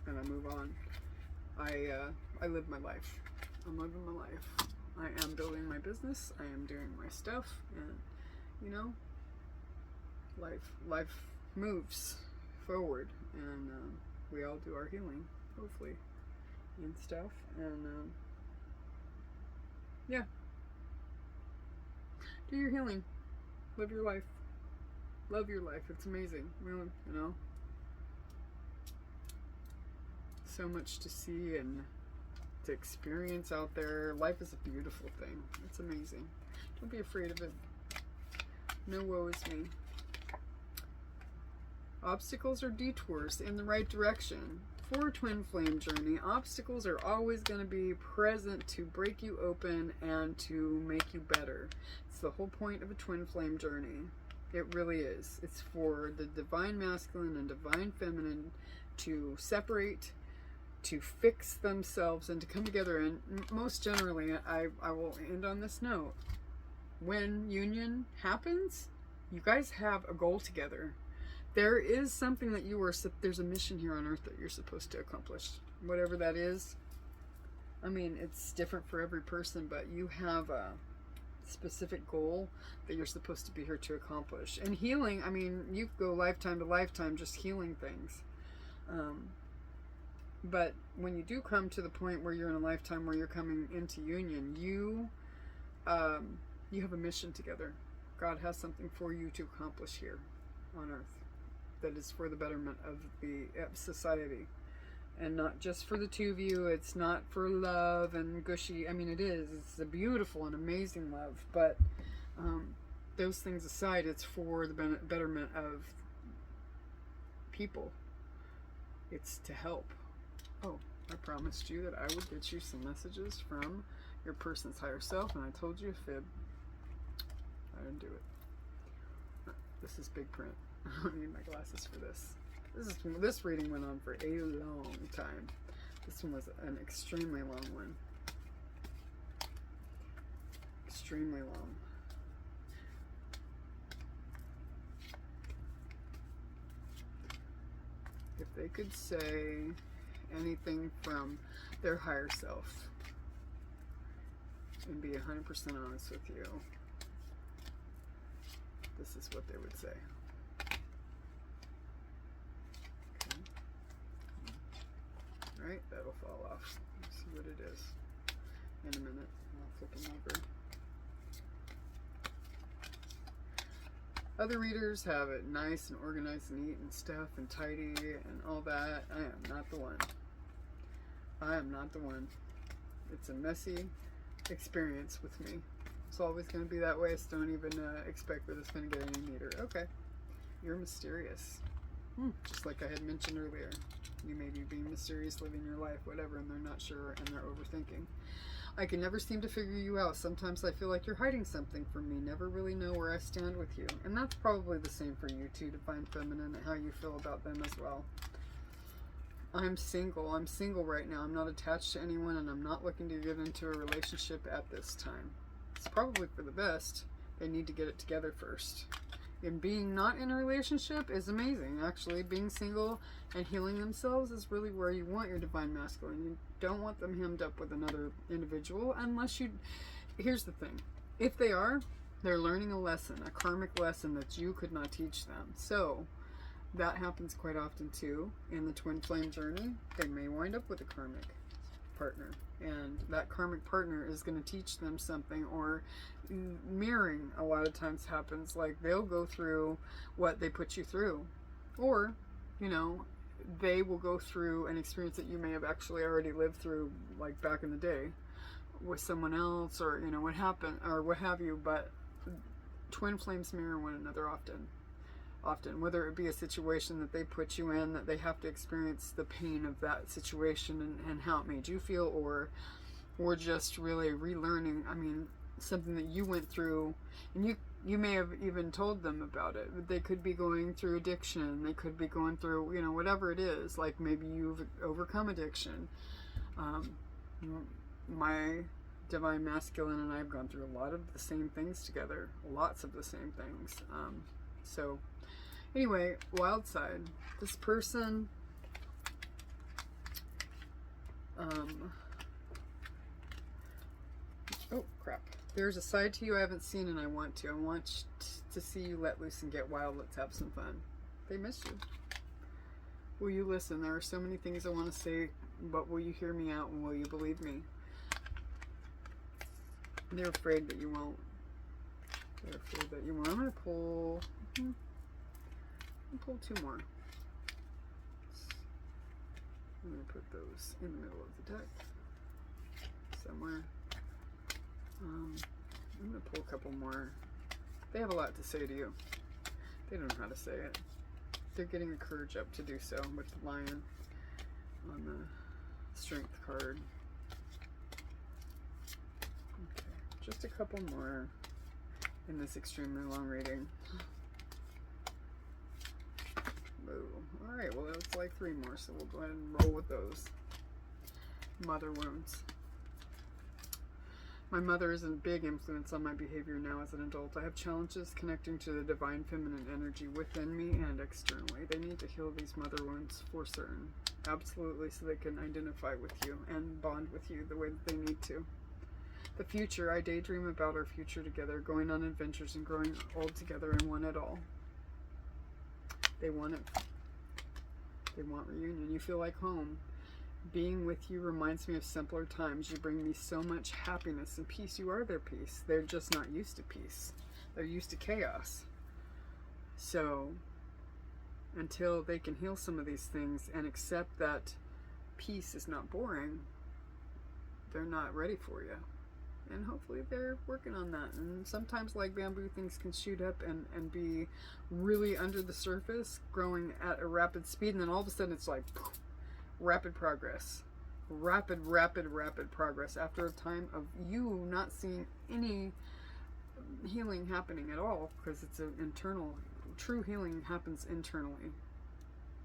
and I move on. I live my life. I'm living my life. I am building my business. I am doing my stuff, and you know, life moves forward, and we all do our healing, hopefully, and stuff, and yeah, do your healing, live your life, love your life. It's amazing, really, you know. So much to see and to experience out there. Life is a beautiful thing. It's amazing. Don't be afraid of it. No woe is me. Obstacles or detours in the right direction. For a twin flame journey, obstacles are always going to be present to break you open and to make you better. It's the whole point of a twin flame journey. It really is. It's for the divine masculine and divine feminine to separate, to fix themselves, and to come together. And most generally, I will end on this note. When union happens, you guys have a goal together. There is something that there's a mission here on earth that you're supposed to accomplish. Whatever that is. I mean, it's different for every person, but you have a specific goal that you're supposed to be here to accomplish. And healing, I mean, you go lifetime to lifetime just healing things. But when you do come to the point where you're in a lifetime where you're coming into union, you have a mission together. God has something for you to accomplish here on earth that is for the betterment of the society. And not just for the two of you. It's not for love and gushy. I mean, it is. It's a beautiful and amazing love. But those things aside, it's for the betterment of people. It's to help. Oh, I promised you that I would get you some messages from your person's higher self, and I told you a fib. I didn't do it. This is big print. I don't need my glasses for this. This reading went on for a long time. This one was an extremely long one. Extremely long. If they could say anything from their higher self and be 100% honest with you, this is what they would say. Okay. Alright, that'll fall off. Let's see what it is in a minute. I'll flip them over. Other readers have it nice and organized and neat and stuff and tidy and all that. I am not the one. I am not the one. It's a messy experience with me. It's always going to be that way, so don't even expect that it's going to get any neater. Okay. You're mysterious. Just like I had mentioned earlier. You may be being mysterious, living your life, whatever, and they're not sure and they're overthinking. I can never seem to figure you out. Sometimes I feel like you're hiding something from me. Never really know where I stand with you. And that's probably the same for you too, Divine Feminine, and how you feel about them as well. I'm single. I'm single right now. I'm not attached to anyone, and I'm not looking to get into a relationship at this time. It's probably for the best. They need to get it together first. And being not in a relationship is amazing. Actually, being single and healing themselves is really where you want your Divine Masculine. You don't want them hemmed up with another individual unless you... Here's the thing. If they are, they're learning a lesson, a karmic lesson that you could not teach them. So, that happens quite often too. In the twin flame journey, they may wind up with a karmic partner. And that karmic partner is going to teach them something, or mirroring a lot of times happens. Like, they'll go through what they put you through. Or, you know, they will go through an experience that you may have actually already lived through, like back in the day with someone else, or, you know, what happened, or what have you. But twin flames mirror one another often, whether it be a situation that they put you in, that they have to experience the pain of that situation and how it made you feel, or just really relearning, I mean, something that you went through, and you may have even told them about it. They could be going through addiction, they could be going through, you know, whatever it is, like maybe you've overcome addiction. My Divine Masculine and I have gone through a lot of the same things together, lots of the same things. So anyway, wild side, this person, oh crap, there's a side to you I haven't seen, and I want to. I want to see you let loose and get wild. Let's have some fun. They miss you. Will you listen? There are so many things I want to say, but will you hear me out, and will you believe me? They're afraid that you won't. They're afraid that you won't. I'm going to pull... pull two more. I'm going to put those in the middle of the deck somewhere. I'm going to pull a couple more. They have a lot to say to you. They don't know how to say it. They're getting a courage up to do so with the lion on the strength card. Okay, just a couple more in this extremely long reading. Alright, well that's like three more, so we'll go ahead and roll with those. Mother wounds. My mother is a big influence on my behavior now as an adult. I have challenges connecting to the Divine Feminine energy within me and externally. They need to heal these mother wounds for certain. Absolutely, so they can identify with you and bond with you the way that they need to. The future, I daydream about our future together, going on adventures and growing old together and one it all. They want it. They want reunion. You feel like home. Being with you reminds me of simpler times. You bring me so much happiness and peace. You are their peace. They're just not used to peace. They're used to chaos. So, until they can heal some of these things and accept that peace is not boring, they're not ready for you. And hopefully they're working on that. And sometimes, like bamboo, things can shoot up and be really under the surface, growing at a rapid speed, and then all of a sudden it's like poof, rapid progress. Rapid progress after a time of you not seeing any healing happening at all, because it's an internal, true healing happens internally.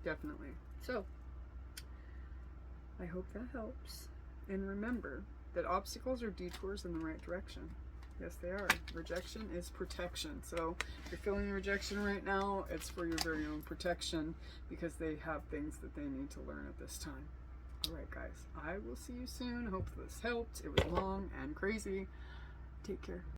Definitely. So, I hope that helps. And remember that obstacles are detours in the right direction. Yes, they are. Rejection is protection. So if you're feeling rejection right now, it's for your very own protection, because they have things that they need to learn at this time. All right, guys. I will see you soon. Hope this helped. It was long and crazy. Take care.